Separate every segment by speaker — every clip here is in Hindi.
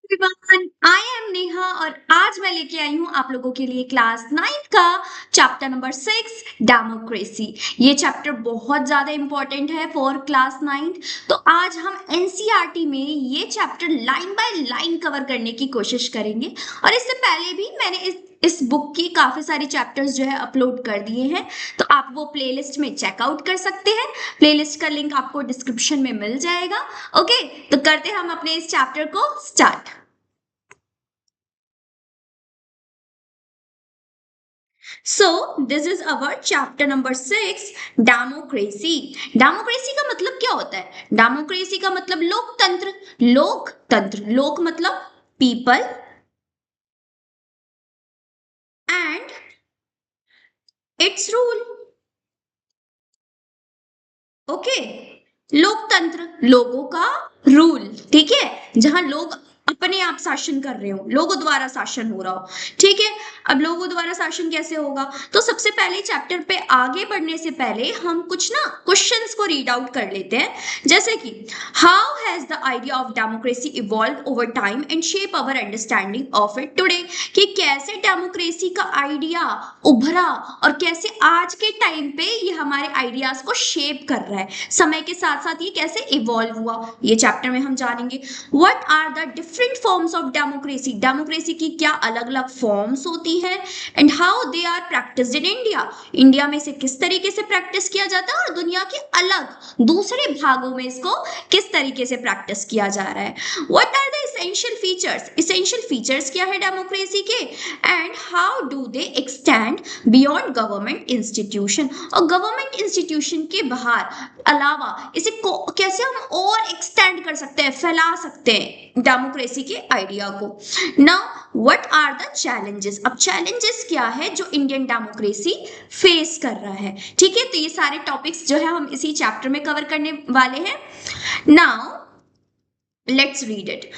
Speaker 1: एवरीवन, आई एम नेहा और आज मैं लेके आई हूँ आप लोगों के लिए क्लास 9 का चैप्टर नंबर 6 डेमोक्रेसी। ये चैप्टर बहुत ज़्यादा इम्पोर्टेंट है फॉर क्लास 9। तो आज हम एनसीईआरटी में ये chapter line by line cover करने की कोशिश करेंगे। और इससे पहले भी मैंने इस बुक की काफ़ी सारी चैप्टर्स जो है अपलोड कर दिए हैं, तो आप वो प्लेलिस्ट में चेकआउट कर सकते हैं। प्लेलिस्ट का लिंक आपको डिस्क्रिप्शन में मिल जाएगा। ओके, तो करते हैं हम अपने इस चैप्टर को start. So this is our chapter number 6 democracy. Democracy का मतलब क्या होता है? डेमोक्रेसी का मतलब लोकतंत्र। लोकतंत्र, लोक मतलब people and it's rule. Okay, लोकतंत्र लोगों का रूल, ठीक है, जहां लोग अपने आप शासन कर रहे हो, लोगों द्वारा शासन हो रहा हो। ठीक है, अब लोगों द्वारा शासन कैसे होगा? तो सबसे पहले चैप्टर पे आगे बढ़ने से पहले हम कुछ ना क्वेश्चंस को रीड आउट कर लेते हैं, जैसे कि how has the idea of democracy evolve over time and shape our understanding of it today. कि कैसे डेमोक्रेसी का आइडिया उभरा और कैसे आज के टाइम पे ये हमारे आइडियाज को शेप कर रहा है, समय के साथ साथ ये कैसे इवॉल्व हुआ, ये चैप्टर में हम जानेंगे। What are the different forms of democracy, democracy की क्या अलग अलग फॉर्म्स होती है, and how they are practised in India, India में से किस तरीके से प्रैक्टिस किया जाता है और दुनिया के अलग दूसरे भागों में इसको किस तरीके से प्रैक्टिस किया जा रहा है। What are the essential features, essential features क्या है डेमोक्रेसी के, and how do they extend beyond government institution, और गवर्नमेंट इंस्टीट्यूशन के बाहर अलावा इसे कैसे हम और एक्सटेंड कर सकते हैं, फैला सकते हैं डेमोक्रेसी के आइडिया को। Now what are the challenges, अब चैलेंजेस क्या है जो इंडियन डेमोक्रेसी फेस कर रहा है। ठीक है, तो ये सारे टॉपिक्स जो है हम इसी चैप्टर में कवर करने वाले हैं। Now let's read it.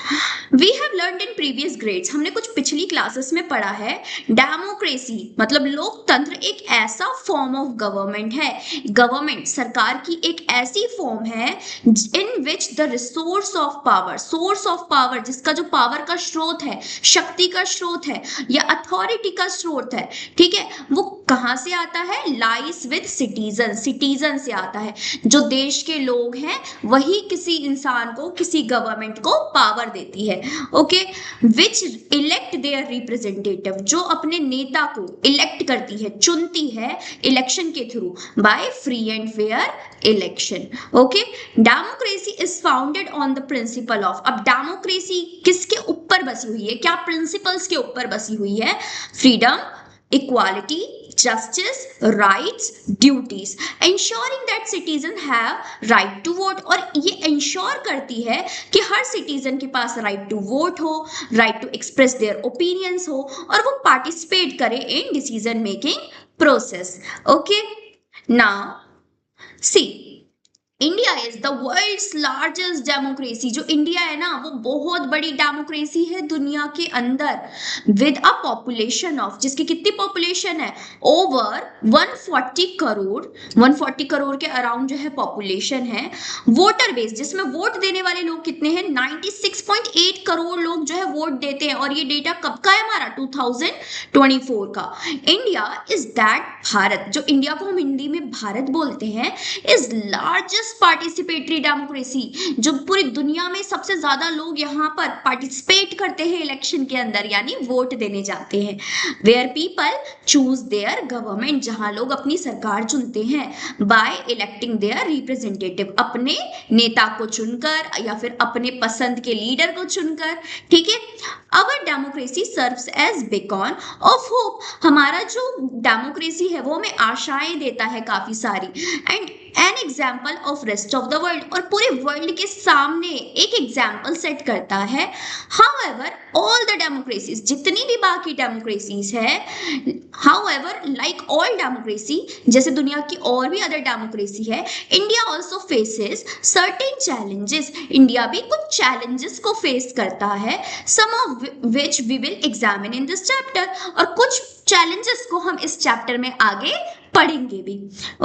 Speaker 1: We have learned in previous grades, हमने कुछ पिछली क्लासेस में पढ़ा है, डेमोक्रेसी मतलब लोकतंत्र एक ऐसा फॉर्म ऑफ गवर्नमेंट है, गवर्नमेंट सरकार की एक ऐसी फॉर्म है in which the resource of power, source of power जिसका जो पावर का स्रोत है, शक्ति का स्रोत है या अथॉरिटी का स्रोत है, ठीक है, वो कहां से आता है? लाइस विद सिटीजन, सिटीजन से आता है। जो देश के लोग हैं वही किसी इंसान को, किसी गवर्नमेंट को पावर देती है। Okay, which elect their representative, जो अपने नेता को इलेक्ट करती है, चुनती है इलेक्शन के through, by free and fair election. Okay, democracy is founded on the principle of, अब डेमोक्रेसी किसके ऊपर बसी हुई है, क्या प्रिंसिपल्स के ऊपर बसी हुई है? Freedom, equality, justice, rights, duties, ensuring that citizen have right to vote, और ये ensure करती है कि हर citizen के पास right to vote हो, right to express their opinions हो, और वो participate करे in decision making process. Okay, now see, India is the world's largest democracy, जो इंडिया है ना वो बहुत बड़ी डेमोक्रेसी है दुनिया के अंदर, विद अ पॉपुलेशन ऑफ, जिसकी कितनी पॉपुलेशन है? ओवर 140 करोड़, 140 करोड़ के अराउंड जो है पॉपुलेशन है। वोटर बेस, जिसमें वोट देने वाले लोग कितने हैं? 96.8 करोड़ लोग जो है वोट देते हैं, और ये डेटा कब का है हमारा? 2024 का। इंडिया इज दैट, भारत, जो इंडिया को हम हिंदी में भारत बोलते हैं, इज लार्जेस्ट पार्टिसिपेटरी डेमोक्रेसी, जो पूरी दुनिया में सबसे ज्यादा लोग यहाँ पर पार्टिसिपेट करते हैं इलेक्शन के अंदर, यानी वोट देने जाते हैं। Where people choose their government, जहां लोग अपनी सरकार चुनते हैं, बाय इलेक्टिंग देयर रिप्रेजेंटेटिव, अपने नेता को चुनकर या फिर अपने पसंद के लीडर को चुनकर। ठीक है, our democracy serves as beacon of hope, हमारा जो डेमोक्रेसी है वो हमें आशाएं देता है काफी सारी, and an example of rest of the world, और पूरे वर्ल्ड के सामने एक एग्जाम्पल सेट करता है। हाउएवर ऑल द डेमोक्रेसीज, जितनी भी बाकी डेमोक्रेसीज है, हाउएवर लाइक ऑल डेमोक्रेसी, जैसे दुनिया की और भी अदर डेमोक्रेसी है, India also faces certain challenges, India भी कुछ चैलेंजेस को फेस करता है, some of which we will examine in this chapter, और कुछ चैलेंजेस को हम इस चैप्टर में आगे पढ़ेंगे भी।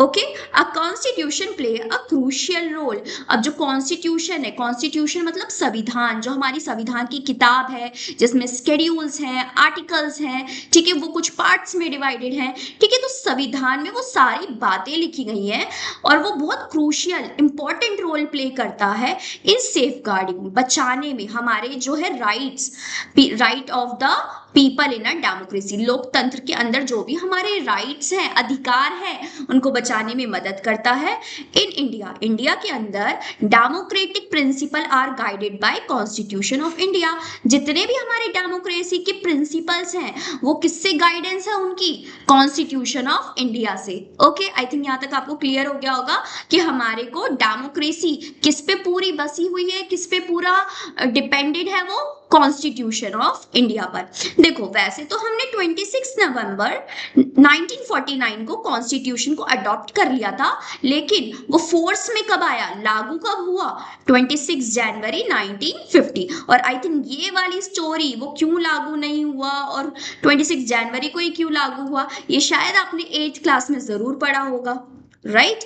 Speaker 1: Okay, a constitution play a crucial role. अब जो कॉन्स्टिट्यूशन है, कॉन्स्टिट्यूशन मतलब संविधान, जो हमारी संविधान की किताब है जिसमें स्केड्यूल्स हैं, आर्टिकल्स हैं, ठीक है, वो कुछ पार्ट्स में डिवाइडेड हैं, ठीक है, तो संविधान में वो सारी बातें लिखी गई हैं और वो बहुत क्रूशियल इंपॉर्टेंट रोल प्ले करता है इन सेफगार्डिंग, बचाने में हमारे जो है rights, right of the people in a democracy, लोकतंत्र के अंदर जो भी हमारे राइट्स हैं, अधिकार हैं, उनको बचाने में मदद करता है। इन इंडिया, इंडिया के अंदर democratic principle are guided by constitution of India. जितने भी हमारे डेमोक्रेसी के प्रिंसिपल्स हैं वो किससे गाइडेंस है उनकी? कॉन्स्टिट्यूशन ऑफ इंडिया से। ओके, आई थिंक यहाँ तक आपको क्लियर हो गया होगा कि हमारे को डेमोक्रेसी किस पे पूरी बसी हुई है, किस पे पूरा डिपेंडेड है, वो कॉन्स्टिट्यूशन ऑफ इंडिया पर। देखो, वैसे तो हमने 26 नवंबर 1949 को कॉन्स्टिट्यूशन को अडॉप्ट कर लिया था, लेकिन वो फोर्स में कब आया, लागू कब हुआ? 26 जनवरी 1950। और आई थिंक ये वाली स्टोरी, वो क्यों लागू नहीं हुआ और 26 जनवरी को ही क्यों लागू हुआ, ये शायद आपने 8th क्लास में जरूर पढ़ा होगा, right?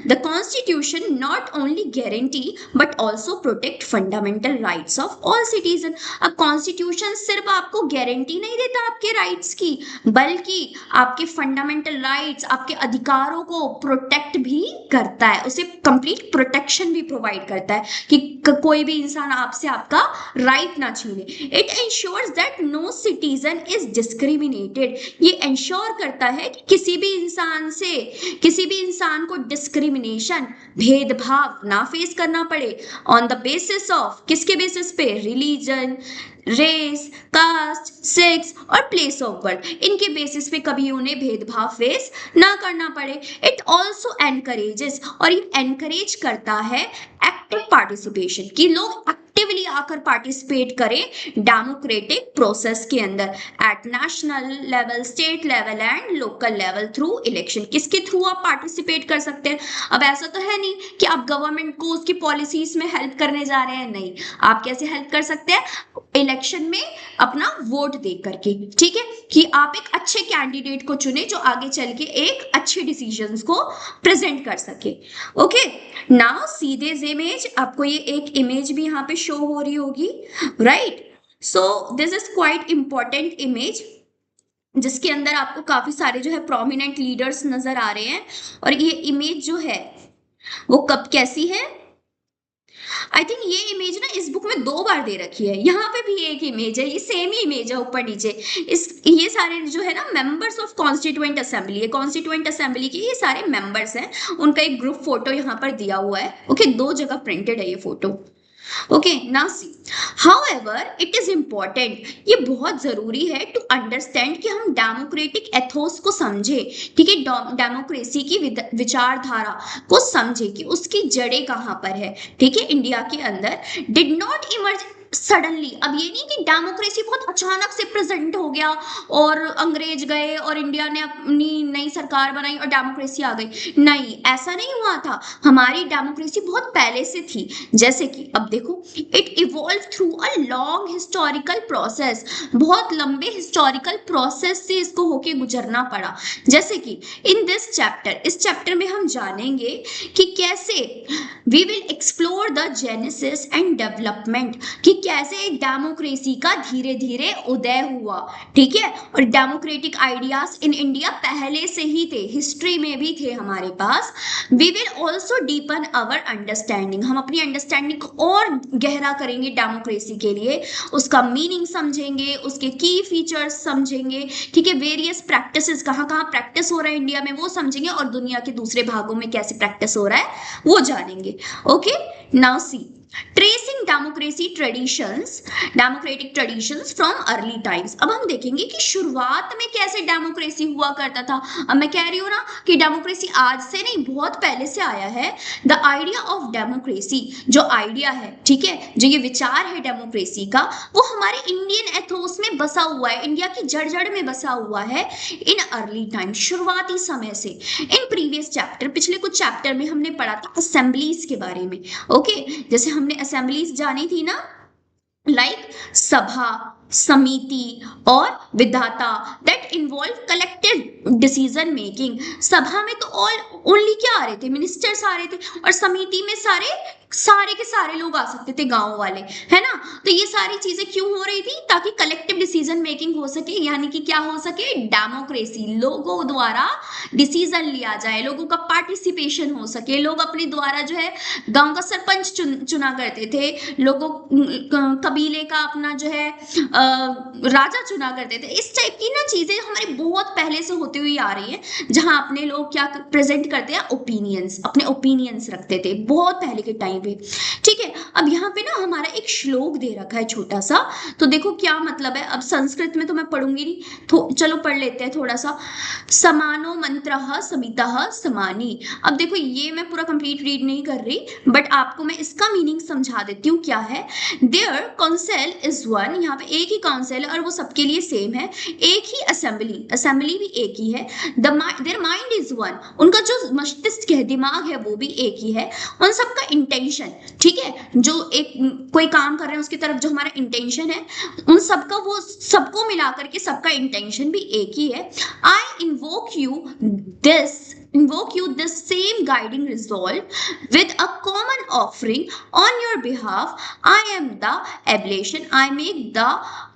Speaker 1: The constitution not only guarantee but also protect fundamental rights of all citizen. अब constitution सिर्फ आपको गारंटी नहीं देता आपके rights की, बल्कि आपके fundamental rights, आपके अधिकारों को प्रोटेक्ट भी करता है, उसे complete protection भी प्रोवाइड करता है कि कोई भी इंसान आपसे आपका राइट ना छीने। It ensures that no citizen is discriminated. ये इंश्योर करता है कि किसी भी इंसान से, किसी भी इंसान को डिस्क्रिमिनेशन, भेदभाव ना फेस करना पड़े ऑन द बेसिस ऑफ, किसके बेसिस पे? रिलीजन, रेस, कास्ट, सेक्स और प्लेस ऑफ बर्थ, इनके बेसिस पे कभी उन्हें भेदभाव फेस ना करना पड़े। इट ऑल्सो एनकरेजेस, और ये एनकरेज करता है एक्टिव पार्टिसिपेशन, कि लोग एक्टिवली आकर पार्टिसिपेट करें डेमोक्रेटिक प्रोसेस के अंदर at national level, state level and local level through election. किसके थ्रू आप पार्टिसिपेट कर सकते हैं? अब ऐसा तो है नहीं कि आप गवर्नमेंट को उसकी पॉलिसीज में हेल्प करने जा रहे हैं, नहीं। आप कैसे हेल्प कर सकते हैं? इलेक्शन में अपना वोट दे करके, ठीक है, कि आप एक अच्छे कैंडिडेट को चुने जो आगे चल के एक अच्छे डिसीजंस को प्रेजेंट कर सके। Okay, now see this image, आपको ये एक इमेज भी यहाँ पे शो हो रही होगी, right? So this is quite important image, जिसके अंदर आपको काफी सारे जो है प्रोमिनेंट लीडर्स नजर आ रहे हैं। और ये इमेज जो है वो कब कैसी है? आई थिंक ये इमेज ना इस बुक में 2 बार दे रखी है, यहाँ पे भी एक इमेज है, ये सेम ही इमेज है ऊपर नीचे। ये सारे जो है ना members of constituent assembly, constituent assembly के ये सारे मेंबर्स हैं, उनका एक ग्रुप फोटो यहाँ पर दिया हुआ है। ओके, 2 जगह प्रिंटेड है ये photo. Okay, now C, however it is important, ये बहुत जरूरी है टू अंडरस्टैंड कि हम डेमोक्रेटिक एथोस को समझे, ठीक है, डेमोक्रेसी की विचारधारा को समझे कि उसकी जड़ें कहाँ पर है, ठीक है, इंडिया के अंदर डिड नॉट इमर्ज सडनली। अब ये नहीं कि डेमोक्रेसी बहुत अचानक से प्रेजेंट हो गया और अंग्रेज गए और इंडिया ने अपनी नई सरकार बनाई और डेमोक्रेसी आ गई, नहीं, ऐसा नहीं हुआ था। हमारी डेमोक्रेसी बहुत पहले से थी। जैसे कि अब देखो, it evolve through a long historical process, बहुत लंबे हिस्टोरिकल प्रोसेस से इसको होके गुजरना पड़ा। जैसे कि इन दिस चैप्टर, इस चैप्टर में हम जानेंगे कि कैसे we will explore the genesis and development, कि कैसे एक डेमोक्रेसी का धीरे धीरे उदय हुआ, ठीक है, और डेमोक्रेटिक आइडियाज इन इंडिया पहले से ही थे, हिस्ट्री में भी थे हमारे पास। We will also deepen our understanding, हम अपनी अंडरस्टैंडिंग को और गहरा करेंगे डेमोक्रेसी के लिए, उसका मीनिंग समझेंगे, उसके की फीचर्स समझेंगे, ठीक है, वेरियस प्रैक्टिसेस कहाँ कहाँ प्रैक्टिस हो रहा है इंडिया में वो समझेंगे, और दुनिया के दूसरे भागों में कैसे प्रैक्टिस हो रहा है वो जानेंगे। Okay, now C, tracing democracy traditions, democratic traditions from early times. अब हम देखेंगे कि शुरुआत में कैसे डेमोक्रेसी हुआ करता था। अब मैं कह रही हूँ ना कि डेमोक्रेसी आज से नहीं, बहुत पहले से आया है। द आइडिया ऑफ डेमोक्रेसी, जो आइडिया है, ठीक है, जो ये विचार है डेमोक्रेसी का, वो हमारे इंडियन एथोस में बसा हुआ है, इंडिया की जड़ जड़ में बसा हुआ है इन अर्ली टाइम, शुरुआती समय से। इन प्रीवियस चैप्टर, पिछले कुछ चैप्टर में हमने पढ़ा था असेंबलीज के बारे में। ओके, जैसे हमने असेंबलीज जानी थी ना, लाइक सभा, समिति और विधाता that involve collective decision making. सभा में तो ऑल ओनली क्या आ रहे थे, मिनिस्टर्स आ रहे थे, और समिति में सारे के सारे लोग आ सकते थे, गांव वाले, है ना। तो ये सारी चीजें क्यों हो रही थी, ताकि कलेक्टिव डिसीजन मेकिंग हो सके, यानी कि क्या हो सके, डेमोक्रेसी, लोगों द्वारा डिसीजन लिया जाए, लोगों का पार्टिसिपेशन हो सके, लोग अपने द्वारा जो है गांव का सरपंच चुना करते थे, लोगों कबीले का अपना जो है राजा चुना करते थे। इस टाइप की ना चीजें हमारे बहुत पहले से होती हुई आ रही है, जहां अपने लोग क्या प्रेजेंट करते हैं, ओपिनियंस, अपने ओपिनियंस रखते थे बहुत पहले के टाइम पे। ठीक है, अब यहाँ पे ना हमारा एक श्लोक दे रखा है छोटा सा, तो देखो क्या मतलब है। अब संस्कृत में तो मैं पढ़ूंगी नहीं, तो चलो पढ़ लेते हैं थोड़ा सा। समानो मंत्रः समितः समानी। अब देखो ये मैं पूरा कंप्लीट रीड नहीं कर रही, बट आपको मैं इसका मीनिंग समझा देती हूँ क्या है। देयर काउंसिल इज वन, यहाँ पे एक ही काउंसिल है और वो सबके लिए सेम है, एक ही असेंबली, असेंबली भी एक ही है। देयर माइंड इज वन, उनका जो मस्तिष्क है, दिमाग है, वो भी एक ही है। उन सबका इंटेंशन, ठीक है, जो एक कोई काम कर रहे हैं उसकी तरफ जो हमारा इंटेंशन है, उन सबका, वो सबको मिला करके सबका इंटेंशन भी एक ही है। आई invoke you this same guiding resolve with a common offering on your behalf. I am the oblation, I make the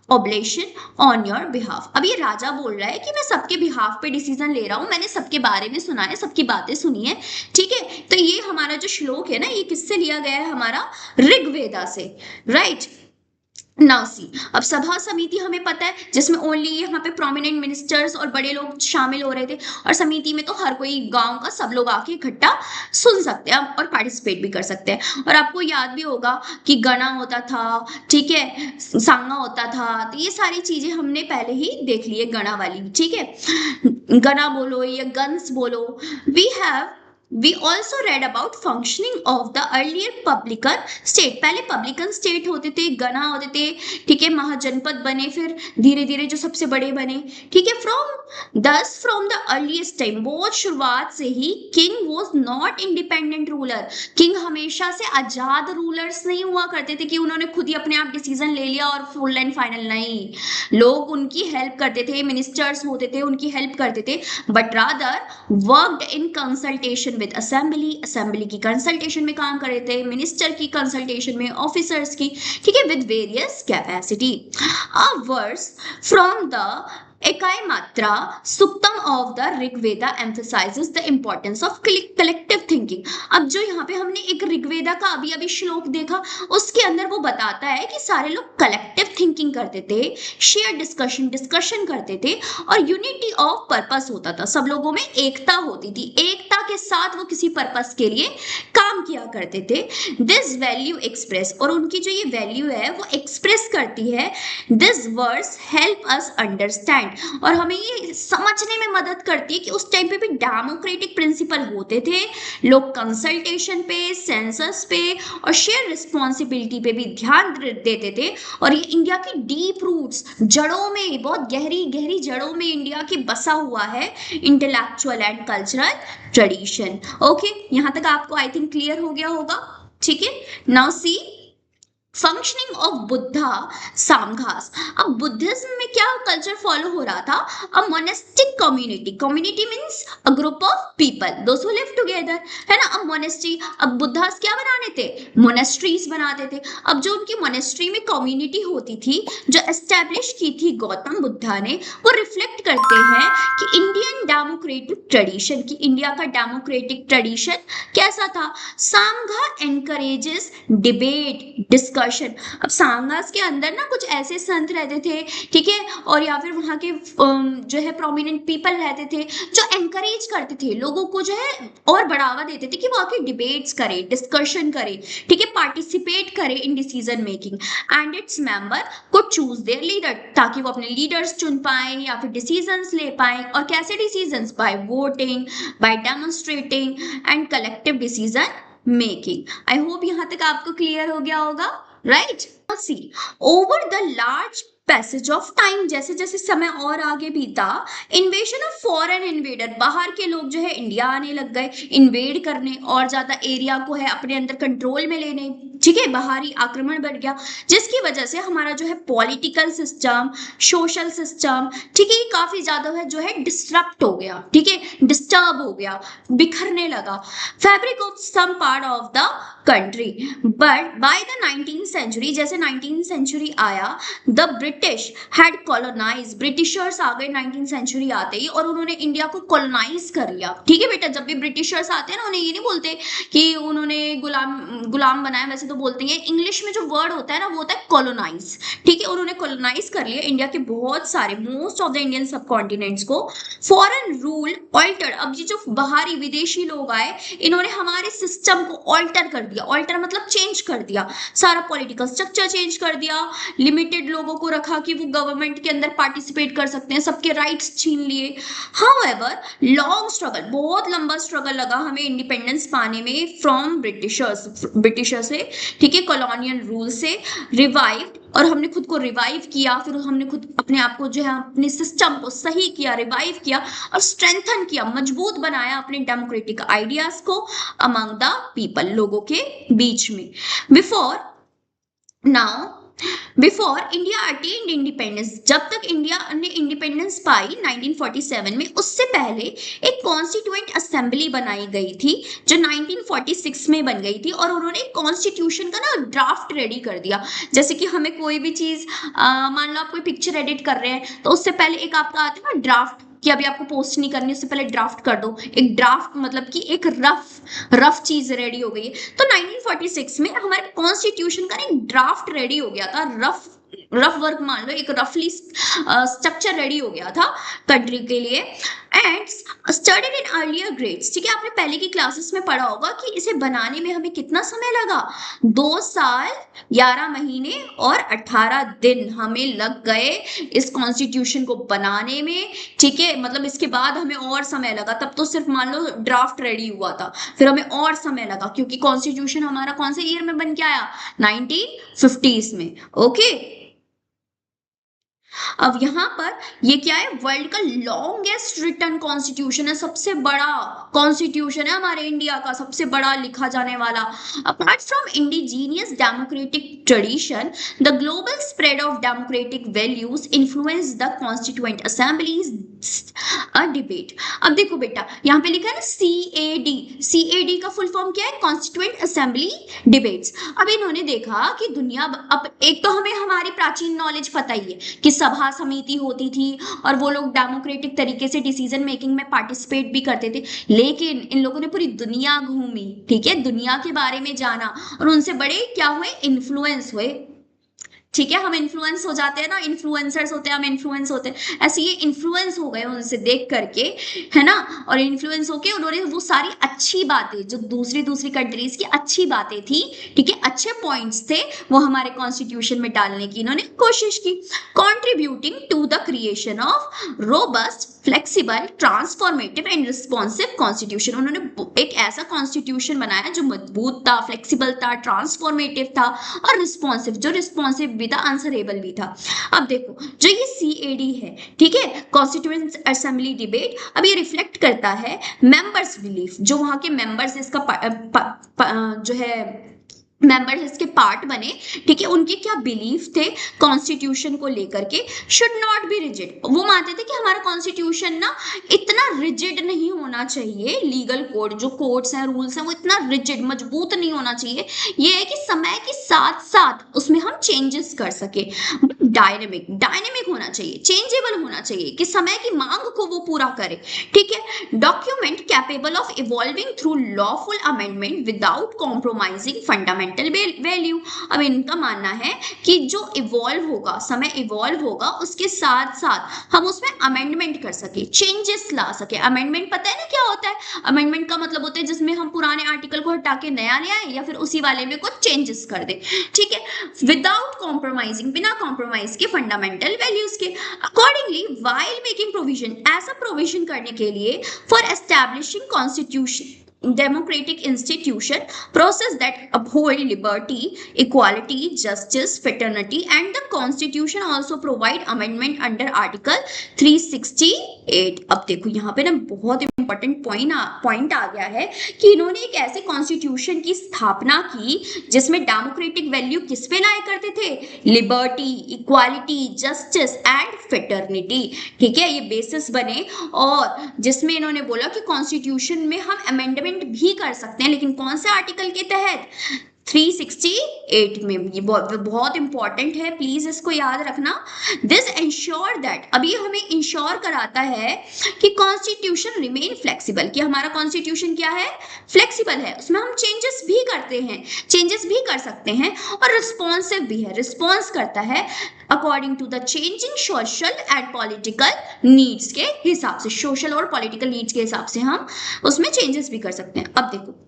Speaker 1: oblation on your behalf. अब ये राजा बोल रहा है कि मैं सबके बिहाफ पे डिसीजन ले रहा हूं, मैंने सबके बारे में सुना है, सबकी बातें सुनी है। ठीक है, तो ये हमारा जो श्लोक है ना, ये किससे लिया गया है, हमारा ऋग्वेदा से, राइट। नाउ सी, अब सभा समिति हमें पता है, जिसमें ओनली यहाँ पे प्रोमिनेंट मिनिस्टर्स और बड़े लोग शामिल हो रहे थे, और समिति में तो हर कोई गांव का सब लोग आके इकट्ठा सुन सकते हैं और पार्टिसिपेट भी कर सकते हैं। और आपको याद भी होगा कि गणा होता था, ठीक है, सांगा होता था, तो ये सारी चीजें हमने पहले ही देख ली है, गणा वाली, ठीक है, गणा बोलो या गन्स बोलो। We also read about functioning of the earlier publican state. पहले publican state होते थे, गणा होते थे, ठीक है, महाजनपद बने, फिर धीरे धीरे जो सबसे बड़े बने, ठीक है। from the earliest time, बहुत शुरुआत से ही king was not independent ruler. king हमेशा से आजाद रूलर्स नहीं हुआ करते थे कि उन्होंने खुद ही अपने आप डिसीजन ले लिया और फुल एंड फाइनल, नहीं। लोग उनकी हेल्प करते थे, मिनिस्टर्स होते थे, उनकी हेल्प करते थे, but rather worked in consultation with assembly, assembly की कंसल्टेशन में काम कर रहे थे, मिनिस्टर की कंसल्टेशन में, ऑफिसर्स की, ठीक है, with various capacity. A verse from the एकाई मात्रा सुक्तम of the Rigveda emphasises the importance of collective thinking. अब जो यहाँ पे हमने एक ऋग्वेदा का अभी अभी श्लोक देखा, उसके अंदर वो बताता है कि सारे लोग कलेक्टिव थिंकिंग करते थे, शेयर डिस्कशन करते थे, और यूनिटी ऑफ पर्पस होता था, सब लोगों में एकता होती थी, एकता के साथ वो किसी पर्पस के लिए काम किया करते थे। दिस वैल्यू एक्सप्रेस, और उनकी जो ये वैल्यू है वो एक्सप्रेस करती है, this words help us understand, और हमें ये समझने में मदद करती है कि उस टाइम पे भी डेमोक्रेटिक प्रिंसिपल होते थे, लोग कंसल्टेशन पे, सेंसस पे और शेयर रिस्पॉन्सिबिलिटी पे भी ध्यान देते थे। और ये इंडिया की डीप रूट्स, जड़ों में, बहुत गहरी गहरी जड़ों में इंडिया की बसा हुआ है intellectual and cultural tradition. Okay, यहां तक आपको आई थिंक क्लियर हो गया होगा, ठीक है। Now see functioning of Buddha sanghas. अब बुद्धिज्म में क्या कल्चर फॉलो हो रहा था, a monastic community, community means a group of people those who live together, है ना। अब मोनेस्ट्री, अब बुद्धास क्या बनाने थे, मोनेस्ट्रीज बनाते थे। अब जो उनकी मोनेस्ट्री में कम्युनिटी होती थी, जो एस्टेब्लिश की थी गौतम बुद्धा ने, वो रिफ्लेक्ट करते हैं कि इंडियन डेमोक्रेटिक ट्रेडिशन, की इंडिया का डेमोक्रेटिक ट्रेडिशन कैसा था। सामघा एनकरेजेस डिबेट, डिस्कशन। अब सांगास के अंदर ना कुछ ऐसे संत रहते थे, ठीक है, और या फिर वहां के जो है प्रोमिनेंट पीपल रहते थे, जो एनकरेज करते थे लोगों को, जो है और बढ़ावा देते थे कि वो आके डिबेट्स करे, डिस्कशन करे, ठीक है, पार्टिसिपेट करे in decision making, and its member could choose there leader, ताकि वो अपने लीडर्स चुन पाए या फिर डिसीजंस ले पाए। और कैसे decisions, by voting, by demonstrating and collective decision making. I hope यहां तक आपको क्लियर हो गया होगा, right. See over the large passage of time, जैसे जैसे समय और आगे बीता, इन्वेशन ऑफ फॉरेन इन्वेडर, बाहर के लोग जो है इंडिया आने लग गए, इन्वेड करने, और ज्यादा एरिया को है अपने अंदर कंट्रोल में लेने ठीक है, बाहरी आक्रमण बढ़ गया, जिसकी वजह से हमारा जो है पॉलिटिकल सिस्टम, सोशल सिस्टम, ठीक है, ये काफी ज्यादा है जो है डिस्टर्ब हो गया, ठीक है, डिस्टर्ब हो गया, बिखरने लगा, fabric of some part of the country. But by the 19th century, जैसे 19th सेंचुरी आया, the British had colonise, Britishers आ गए 19th सेंचुरी आते ही और उन्होंने इंडिया को कॉलोनाइज कर लिया। ठीक है बेटा, जब भी ब्रिटिशर्स आते हैं ना, उन्हें ये नहीं बोलते कि उन्होंने गुलाम बनाया, वैसे तो बोलते हैं, इंग्लिश में जो वर्ड होता है ना वो होता है कॉलोनाइज। ठीक है, उन्होंने कॉलोनाइज कर लिया इंडिया के बहुत सारे, मोस्ट ऑफ द इंडियन सब कॉन्टिनेंट्स को। फॉरेन रूल ऑल्टर्ड, अब ये जो बाहरी विदेशी लोग आए, इन्होंने हमारे सिस्टम को ऑल्टर कर दिया, ऑल्टर मतलब चेंज कर दिया, सारा पॉलिटिकल स्ट्रक्चर चेंज कर दिया, लिमिटेड लोगों को रखा कि वो गवर्नमेंट के अंदर पार्टिसिपेट कर सकते हैं, सबके राइट्स छीन लिए। हाउएवर लॉन्ग स्ट्रगल, बहुत लंबा स्ट्रगल लगा हमें इंडिपेंडेंस पाने में फ्रॉम ब्रिटिशर्स से, ठीक है, कॉलोनियल रूल से, रिवाइव्ड, और हमने खुद को रिवाइव किया, फिर हमने खुद अपने आप को जो है अपने सिस्टम को सही किया, रिवाइव किया और स्ट्रेंथन किया, मजबूत बनाया अपने डेमोक्रेटिक आइडियाज को अमंग द पीपल, लोगों के बीच में। बिफोर इंडिया अटेन्ड इंडिपेंडेंस, जब तक इंडिया ने इंडिपेंडेंस पाई 1947 में, उससे पहले एक कॉन्स्टिट्यूएंट असेंबली बनाई गई थी जो 1946 में बन गई थी, और उन्होंने कॉन्स्टिट्यूशन का ना ड्राफ्ट रेडी कर दिया। जैसे कि हमें कोई भी चीज, मान लो आप कोई पिक्चर एडिट कर रहे हैं, तो उससे पहले एक आपका आता है ना ड्राफ्ट, कि अभी आपको पोस्ट नहीं करनी, उससे पहले ड्राफ्ट कर दो। एक ड्राफ्ट मतलब कि एक रफ चीज रेडी हो गई है। तो 1946 में हमारे कॉन्स्टिट्यूशन का एक ड्राफ्ट रेडी हो गया था, रफ वर्क मान लो, एक रफली स्ट्रक्चर रेडी हो गया था कंट्री के लिए, and studied in earlier grades. ठीक है, आपने पहले की क्लासेस में पढ़ा होगा कि इसे बनाने में हमें कितना समय लगा, 2 साल 11 महीने और 18 दिन हमें लग गए इस कॉन्स्टिट्यूशन को बनाने में। ठीक है, मतलब इसके बाद हमें और समय लगा, तब तो सिर्फ मान लो ड्राफ्ट रेडी हुआ था, फिर हमें और समय लगा, क्योंकि कॉन्स्टिट्यूशन हमारा कौन से ईयर में बन के आया, 1950s में। ओके, अब यहाँ पर ये क्या है, वर्ल्ड का लॉन्गेस्ट रिटन कॉन्स्टिट्यूशन है, सबसे बड़ा कॉन्स्टिट्यूशन है हमारे इंडिया का, सबसे बड़ा लिखा जाने वाला। Apart from indigenous democratic tradition, the global spread of democratic values influence the constituent assemblies a debate. अब देखो बेटा, यहाँ पे लिखा है ना CAD का फुल फॉर्म क्या है, कॉन्स्टिट्यूएंट असेंबली डिबेट्स। अब इन्होंने देखा कि दुनिया, अब एक तो हमें हमारी प्राचीन नॉलेज पता ही है कि सभा समिति होती थी और वो लोग डेमोक्रेटिक तरीके से डिसीजन मेकिंग में पार्टिसिपेट भी करते थे, लेकिन इन लोगों ने पूरी दुनिया घूमी, ठीक है, दुनिया के बारे में जाना, और उनसे बड़े क्या हुए, इन्फ्लुएंस हुए। ठीक है, हम इन्फ्लुएंस हो जाते हैं ना, इन्फ्लुएंसर्स होते हैं, हम इन्फ्लुएंस होते हैं, ऐसे ये इन्फ्लुएंस हो गए उनसे देख करके, है ना, और इन्फ्लुएंस होके उन्होंने वो सारी अच्छी बातें जो दूसरी कंट्रीज की अच्छी बातें थी, ठीक है, अच्छे पॉइंट्स थे, वो हमारे कॉन्स्टिट्यूशन में डालने की इन्होंने कोशिश की, contributing to the creation of robust, flexible, transformative and responsive constitution. उन्होंने एक ऐसा कॉन्स्टिट्यूशन बनाया जो मजबूत था, फ्लेक्सिबल था, ट्रांसफॉर्मेटिव था और रिस्पॉन्सिव, जो रिस्पॉन्सिव भी था, आंसरेबल भी था। अब देखो, जो ये CAD है, ठीक है, कॉन्स्टिट्यूएंट असेंबली डिबेट, अब ये रिफ्लेक्ट करता है मेंबर्स बिलीफ, जो वहां के मेंबर्स इसका जो है मेंबर्स इसके पार्ट बने, ठीक है, उनके क्या बिलीफ थे कॉन्स्टिट्यूशन को लेकर के, शुड नॉट बी रिजिड। वो मानते थे कि हमारा कॉन्स्टिट्यूशन ना इतना रिजिड नहीं होना चाहिए, लीगल कोड जो कोड्स हैं, रूल्स हैं, वो इतना रिजिड, मजबूत नहीं होना चाहिए, ये है कि समय के साथ साथ उसमें हम चेंजेस कर सके, डायनेमिक होना चाहिए, चेंजेबल होना चाहिए, कि समय की मांग को वो पूरा करे। ठीक है, document capable of evolving through lawful amendment without compromising fundamental value. अब इनका मानना है कि जो इवॉल्व होगा, समय इवॉल्व होगा, उसके साथ साथ हम उसमें अमेंडमेंट कर सके, चेंजेस ला सके। अमेंडमेंट पता है ना क्या होता है, अमेंडमेंट का मतलब होता है जिसमें हम पुराने आर्टिकल को हटा के नया ले आए, या फिर उसी वाले में कुछ चेंजेस कर दे। ठीक है, विदाउट कॉम्प्रोमाइजिंग, बिना कॉम्प्रोमाइज के फंडामेंटल वैल्यूज के। अकॉर्डिंगली वाइल मेकिंग प्रोविजन, ऐसा प्रोविजन करने के लिए, for establishing constitution democratic institution process that uphold liberty, equality, justice, fraternity, and the constitution also provide amendment under article 368। अब देखो यहाँ पे ना बहुत इंपॉर्टेंट पॉइंट आ गया है कि इन्होंने एक ऐसे कॉन्स्टिट्यूशन की स्थापना की जिसमें डेमोक्रेटिक वैल्यू किस पे लाया करते थे, liberty, equality, justice and fraternity. ठीक है, ये बेसिस बने और जिसमें इन्होंने बोला कि कॉन्स्टिट्यूशन में हम अमेंडमेंट भी कर सकते हैं, लेकिन कौन से आर्टिकल के तहत, 368 में। ये बहुत इंपॉर्टेंट है, प्लीज इसको याद रखना। दिस इंश्योर दैट, अभी हमें इंश्योर कराता है कि कॉन्स्टिट्यूशन रिमेन फ्लेक्सिबल, कि हमारा कॉन्स्टिट्यूशन क्या है, फ्लेक्सिबल है, उसमें हम चेंजेस भी करते हैं, चेंजेस भी कर सकते हैं, और रिस्पॉन्सिव भी है, रिस्पॉन्स करता है according to the changing social and political needs के हिसाब से, सोशल और पॉलिटिकल नीड्स के हिसाब से हम उसमें चेंजेस भी कर सकते हैं। अब देखो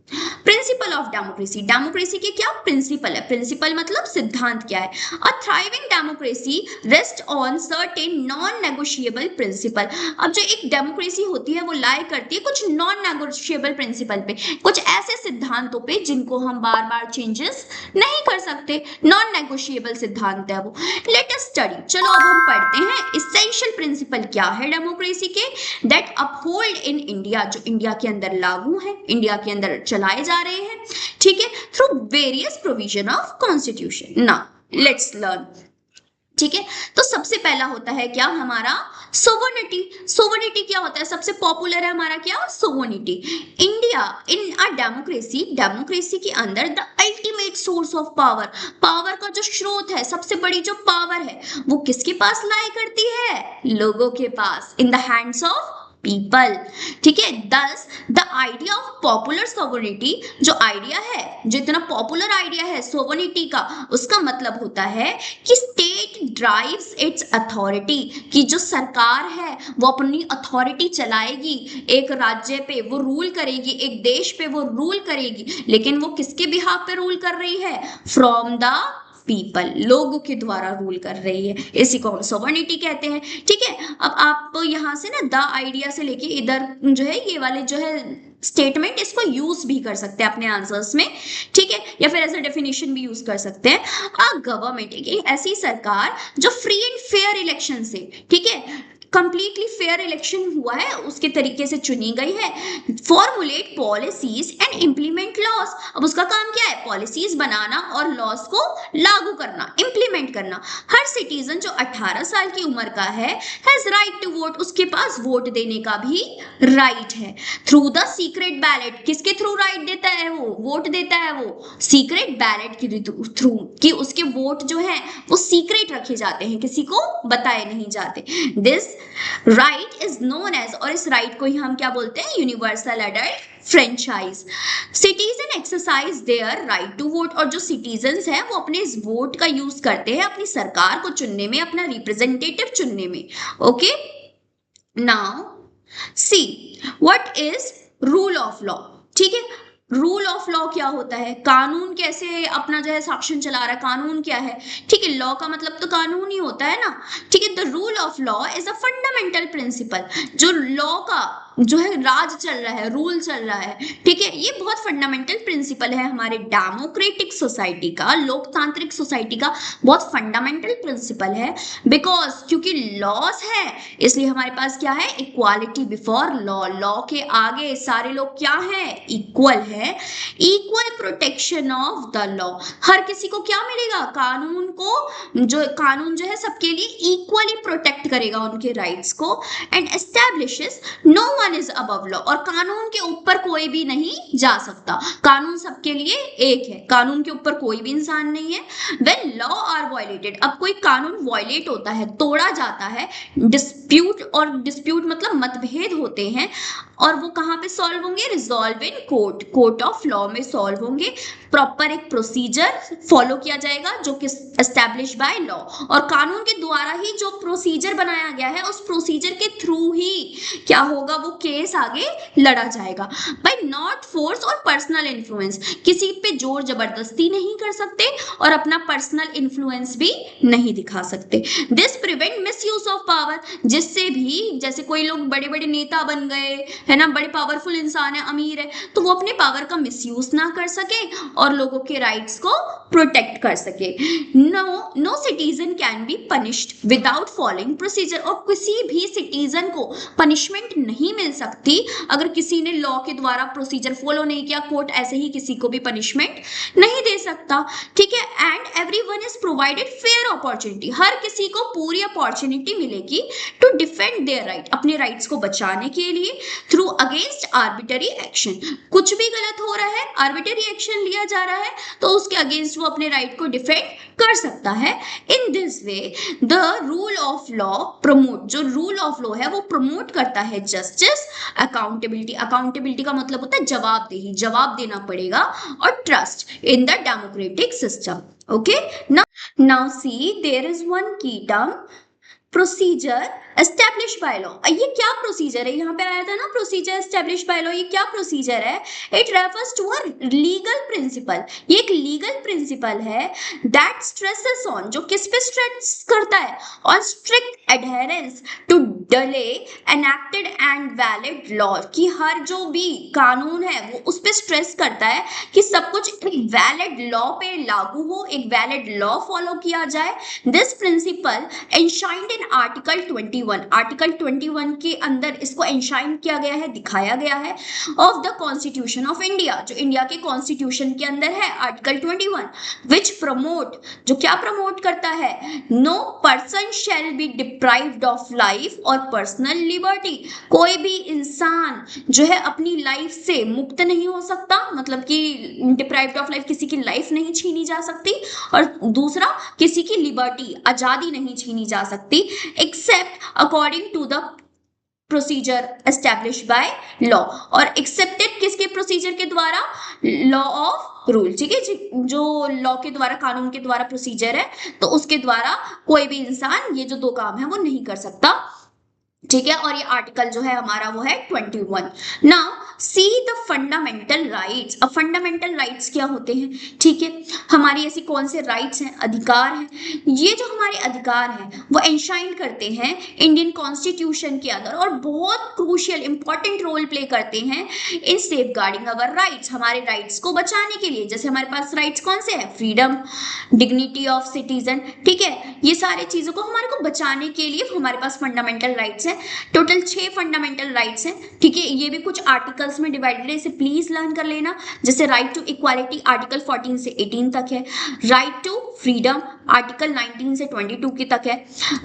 Speaker 1: प्रिंसिपल ऑफ डेमोक्रेसी, डेमोक्रेसी के क्या प्रिंसिपल है, प्रिंसिपल मतलब सिद्धांत क्या है। A thriving democracy rest on certain non negotiable principle. अब जो एक डेमोक्रेसी होती है वो लाई करती है कुछ नॉन नेगोशिएबल प्रिंसिपल पे, कुछ ऐसे सिद्धांतों पे जिनको हम बार बार चेंजेस नहीं कर सकते, नॉन नेगोशिएबल सिद्धांत है वो। लेट अस स्टडी, चलो अब हम पढ़ते हैं इसेंशियल प्रिंसिपल क्या है डेमोक्रेसी के, दैट अपहोल्ड इन इंडिया, जो इंडिया के अंदर लागू है, इंडिया के अंदर चलाए जा रहे हैं, ठीक है, through various provision of constitution. Now let's learn. ठीक है, तो सबसे पहला होता है क्या हमारा सोवर्निटी। सोवर्निटी क्या होता है, सबसे पॉपुलर है हमारा क्या, sovereignty. India in a democracy, democracy के अंदर the ultimate source of power, power का जो स्रोत है, सबसे बड़ी जो पावर है वो किसके पास लाई करती है, लोगों के पास, in the hands of people. ठीक है, thus the idea of popular sovereignty, जो आइडिया है, जो इतना पॉपुलर आइडिया है सोवर्निटी का, उसका मतलब होता है कि स्टेट ड्राइव्स इट्स अथॉरिटी, कि जो सरकार है वो अपनी अथॉरिटी चलाएगी, एक राज्य पे वो रूल करेगी, एक देश पे वो रूल करेगी, लेकिन वो किसके बिहाफ पे रूल कर रही है, फ्रॉम द पीपल, लोगों के द्वारा रूल कर रही है, इसी को हम सोवर्निटी कहते हैं। ठीक है, अब आप यहाँ से ना द आइडिया से लेके इधर जो है ये वाले जो है स्टेटमेंट, इसको यूज भी कर सकते हैं अपने आंसर्स में, ठीक है, या फिर एज अ डेफिनेशन भी यूज कर सकते हैं। अ गवर्नमेंट, एक ऐसी सरकार जो फ्री एंड फेयर इलेक्शन से, ठीक है, कंप्लीटली फेयर इलेक्शन हुआ है उसके तरीके से चुनी गई है, formulate policies and implement laws. अब उसका काम क्या है, पॉलिसीज बनाना और लॉज को लागू करना, इंप्लीमेंट करना। हर सिटीजन जो 18 साल की उम्र का है हैज राइट टू वोट, उसके पास वोट देने का भी राइट है। थ्रू द सीक्रेट बैलेट, किसके थ्रू राइट देता है वो, वोट देता है वो सीक्रेट बैलेट के थ्रू, कि उसके वोट जो है वो सीक्रेट रखे जाते हैं, किसी को बताए नहीं जाते। This right is known as, और इस राइट को ही हम क्या बोलते हैं, universal adult franchise. Citizen exercise their right to vote, और जो सिटीजन्स हैं वो अपने इस वोट का यूज करते हैं अपनी सरकार को चुनने में, अपना रिप्रेजेंटेटिव चुनने में। Okay, now see what is rule of law. ठीक है, रूल ऑफ लॉ क्या होता है, कानून कैसे अपना जो है शासन चला रहा है, कानून क्या है। ठीक है, लॉ का मतलब तो कानून ही होता है ना। ठीक है, the rule of law is a fundamental principle, जो लॉ का जो है राज चल रहा है, रूल चल रहा है, ठीक है, ये बहुत फंडामेंटल प्रिंसिपल है हमारे डेमोक्रेटिक सोसाइटी का, लोकतांत्रिक सोसाइटी का बहुत फंडामेंटल प्रिंसिपल है। बिकॉज क्योंकि लॉस है इसलिए हमारे पास क्या है, इक्वालिटी बिफोर लॉ, लॉ के आगे सारे लोग क्या है, इक्वल है। Equal protection of the law, हर किसी को क्या मिलेगा, कानून को, जो कानून जो है सबके लिए इक्वली प्रोटेक्ट करेगा उनके राइट्स को। And establishes no one is above law, और कानून के ऊपर कोई भी नहीं जा सकता, कानून सबके लिए एक है, कानून के ऊपर कोई भी इंसान नहीं है। व्हेन लॉ आर वायलेटेड, अब कोई कानून वायलेट होता है, तोड़ा जाता है, डिस्प्यूट, और डिस्प्यूट मतलब मतभेद होते हैं, और वो कहाँ पे सॉल्व होंगे, resolve in court, court of law में सॉल्व होंगे। प्रॉपर एक प्रोसीजर फॉलो किया जाएगा जो कि एस्टैब्लिश बाय लॉ, और कानून के द्वारा ही जो प्रोसीजर बनाया गया है उस प्रोसीजर के थ्रू ही क्या होगा, वो केस आगे लड़ा जाएगा। बाय नॉट फोर्स और पर्सनल इन्फ्लुएंस, किसी पे जोर जबरदस्ती नहीं कर सकते और अपना पर्सनल इन्फ्लुएंस भी नहीं दिखा सकते। This prevent misuse of power, जिससे भी जैसे कोई लोग बड़े बड़े नेता बन गए है ना, बड़े पावरफुल इंसान है, अमीर है, तो वो अपने पावर का मिसयूज ना कर सके और लोगों के राइट्स को प्रोटेक्ट कर सके। No citizen can be punished without following procedure, और किसी भी सिटीजन को पनिशमेंट नहीं मिल सकती अगर किसी ने लॉ के द्वारा प्रोसीजर फॉलो नहीं किया। कोर्ट ऐसे ही किसी को भी पनिशमेंट नहीं दे सकता, ठीक है। And everyone is provided fair opportunity, हर किसी को पूरी अपॉर्चुनिटी मिलेगी टू डिफेंड देयर राइट, अपने राइट्स को बचाने के लिए, थ्रू अगेंस्ट आर्बिटरी एक्शन। कुछ भी गलत हो रहा है, आर्बिटरी एक्शन लिया जा रहा है, तो उसके अगेंस्ट वो अपने राइट को डिफेंड कर सकता है। In this way the rule of law promote, जो रूल ऑफ लॉ है वो प्रमोट करता है जस्टिस, अकाउंटेबिलिटी, अकाउंटेबिलिटी का मतलब होता है जवाबदेही, जवाब देना पड़ेगा, और trust in the democratic system. Okay, now see there is one key term, procedure establish by law. ये क्या प्रोसीजर है, यहाँ पे आया था ना प्रोसीजर एस्टेब्लिश बाय लॉ, ये क्या प्रोसीजर है? It refers to a legal principle, ये एक लीगल प्रिंसिपल है दैट स्ट्रेसेस ऑन, जो किस पे स्ट्रेस करता है? ऑन स्ट्रिक्ट एडहेरेंस टू डले एनैक्टेड एंड वैलिड लॉ, कि हर जो भी कानून है वो उस पे स्ट्रेस करता है कि सब कुछ एक वैलिड लॉ पे लागू हो, एक वैलिड लॉ फॉलो किया जाए। This principle enshrined in article 21, article 21 के अंदर इसको एनशाइन किया गया है, दिखाया गया है, of the constitution of India, जो इंडिया के कॉन्स्टिट्यूशन के अंदर है आर्टिकल 21, विच प्रमोट, जो क्या प्रमोट करता है? No person shall be deprived of life और पर्सनल लिबर्टी, कोई भी इंसान जो है अपनी लाइफ से मुक्त नहीं हो सकता, मतलब कि डिप्राइव्ड ऑफ लाइफ, किसी की लाइफ नहीं छीनी जा सकती, और दूसरा किसी की लिबर्टी, आजादी नहीं छीनी जा सकती, except according to the procedure establish by law, और एक्सेप्टेड किसके प्रोसीजर के द्वारा? लॉ ऑफ रूल, ठीक है, जो लॉ के द्वारा, कानून के द्वारा प्रोसीजर है, तो उसके द्वारा कोई भी इंसान ये जो दो काम है वो नहीं कर सकता, ठीक है। और ये आर्टिकल जो है हमारा वो है 21। Now see the fundamental rights. अब फंडामेंटल राइट्स क्या होते हैं, ठीक है, हमारी ऐसी कौन से राइट्स हैं, अधिकार हैं, ये जो हमारे अधिकार हैं वो एनशाइन करते हैं इंडियन कॉन्स्टिट्यूशन के अंदर, और बहुत क्रूशियल इंपॉर्टेंट रोल प्ले करते हैं in safeguarding our rights, हमारे राइट्स को बचाने के लिए। जैसे हमारे पास राइट्स कौन से हैं? फ्रीडम, डिग्निटी ऑफ सिटीजन, ठीक है, ये सारी चीजों को हमारे को बचाने के लिए हमारे पास फंडामेंटल राइट्स हैं। टोटल 6 फंडामेंटल राइट्स हैं, ठीक है, ये भी कुछ आर्टिकल्स में डिवाइडेड है, इसे प्लीज लर्न कर लेना। जैसे राइट टू इक्वालिटी आर्टिकल 14 से 18 तक है, राइट टू फ्रीडम आर्टिकल 19 से 22 की तक है,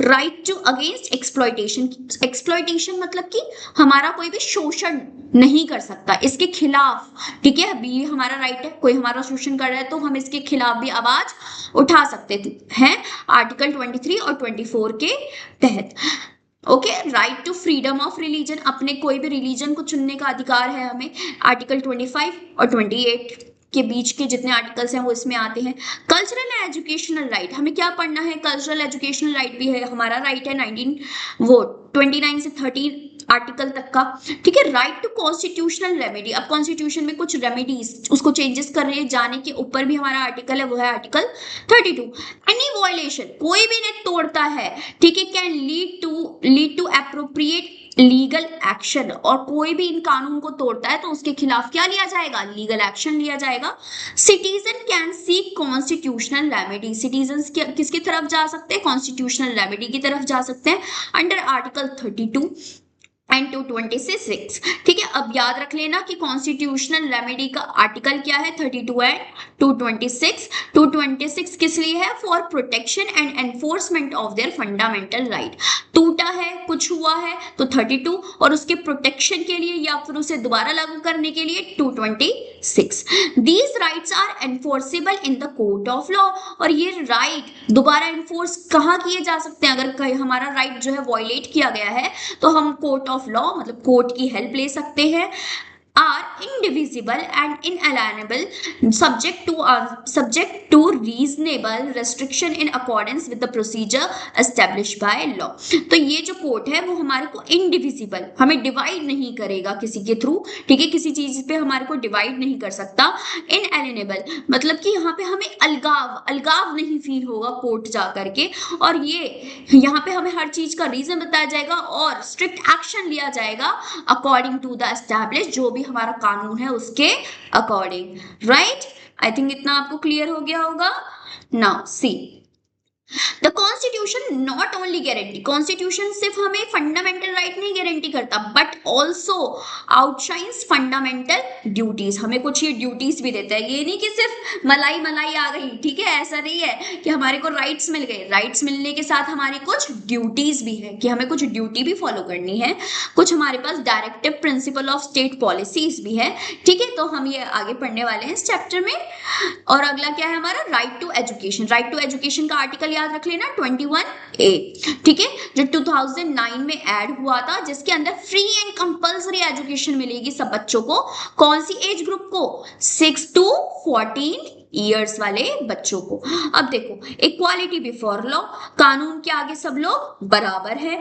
Speaker 1: right to against exploitation, exploitation मतलब कि हमारा कोई भी शोषण नहीं कर सकता, इसके खिलाफ, ठीक है, अभी हमारा राइट है, कोई हमारा शोषण कर रहा है तो हम इसके खिलाफ भी आवाज उठा सकते हैं, आर्टिकल 23 और 24 के तहत। Okay, right to freedom of religion, अपने कोई भी रिलीजन को चुनने का अधिकार है हमें, आर्टिकल 25 और 28 के बीच के जितने आर्टिकल्स हैं वो इसमें आते हैं। कल्चरल एंड एजुकेशनल राइट, हमें क्या पढ़ना है? कल्चरल एजुकेशनल राइट भी है, हमारा राइट है 29 से 30 आर्टिकल तक का, ठीक है। राइट टू कॉन्स्टिट्यूशनल रेमेडी, अब कॉन्स्टिट्यूशन में कुछ रेमेडीज उसको चेंजेस कर रहे हैं जाने के ऊपर भी हमारा आर्टिकल है, वो है आर्टिकल 32। एनी वायलेशन, कोई भी ने तोड़ता है, ठीक है, can lead to appropriate legal action, और कोई भी इन कानून को तोड़ता है तो उसके खिलाफ क्या लिया जाएगा? लीगल एक्शन लिया जाएगा। Citizen can seek constitutional remedy, citizen किसकी तरफ जा सकते हैं? कॉन्स्टिट्यूशनल रेमेडी की तरफ जा सकते हैं अंडर आर्टिकल 32 एंड 226, ठीक है। अब याद रख लेना कि कॉन्स्टिट्यूशनल रेमेडी का आर्टिकल क्या है? 32 एंड 226। 226 किस लिए है? For protection and enforcement of their fundamental right. टूटा है, कुछ हुआ है तो 32, और उसके प्रोटेक्शन के लिए या फिर उसे दोबारा लागू करने के लिए 226। These rights are enforceable in the court of law, और ये राइट दोबारा एनफोर्स कहाँ किए जा सकते हैं? अगर कहीं हमारा राइट जो है वॉयलेट किया गया है तो हम कोर्ट ऑफ लॉ मतलब कोर्ट की हेल्प ले सकते हैं। are indivisible and inalienable, subject to reasonable restriction in accordance with the procedure established by law। तो ये जो कोर्ट है वो हमारे को इंडिविजिबल, हमें डिवाइड नहीं करेगा किसी के थ्रू, ठीक है, किसी चीज पे हमारे को डिवाइड नहीं कर सकता। इनएलिनेबल मतलब कि यहाँ पे हमें अलगाव नहीं फील होगा कोर्ट जा करके, और ये यहाँ पे हमें हर चीज का रीजन बताया जाएगा और स्ट्रिक्ट एक्शन लिया जाएगा अकॉर्डिंग टू द एस्टैब्लिश, जो भी हमारा कानून है उसके अकॉर्डिंग, राइट। आई थिंक इतना आपको क्लियर हो गया होगा। Now see the constitution not only guarantee, constitution सिर्फ हमें फंडामेंटल राइट नहीं गारंटी करता बट ऑल्सो आउटशाइंस फंडामेंटल ड्यूटीज, हमें कुछ ये ड्यूटीज भी देता है। ये नहीं कि सिर्फ मलाई मलाई आ गई, ठीक है, ऐसा नहीं है कि हमारे को राइट्स मिल गए, राइट्स मिलने के साथ हमारी कुछ ड्यूटीज भी है कि हमें कुछ ड्यूटी भी फॉलो करनी है, कुछ हमारे पास directive principle of state policies भी है, ठीक है। तो हम ये आगे पढ़ने वाले हैं इस चैप्टर में। और अगला क्या है हमारा, right to education. Right to education का आर्टिकल याद रख लेना 21A, ठीक है, जो 2009 में ऐड हुआ था, जिसके अंदर फ्री एंड कंपल्सरी एजुकेशन मिलेगी सब बच्चों को। कौन सी एज ग्रुप को, 6 to 14 ईयर्स वाले बच्चों को। अब देखो, इक्वालिटी बिफोर लॉ, कानून के आगे सब लोग बराबर है।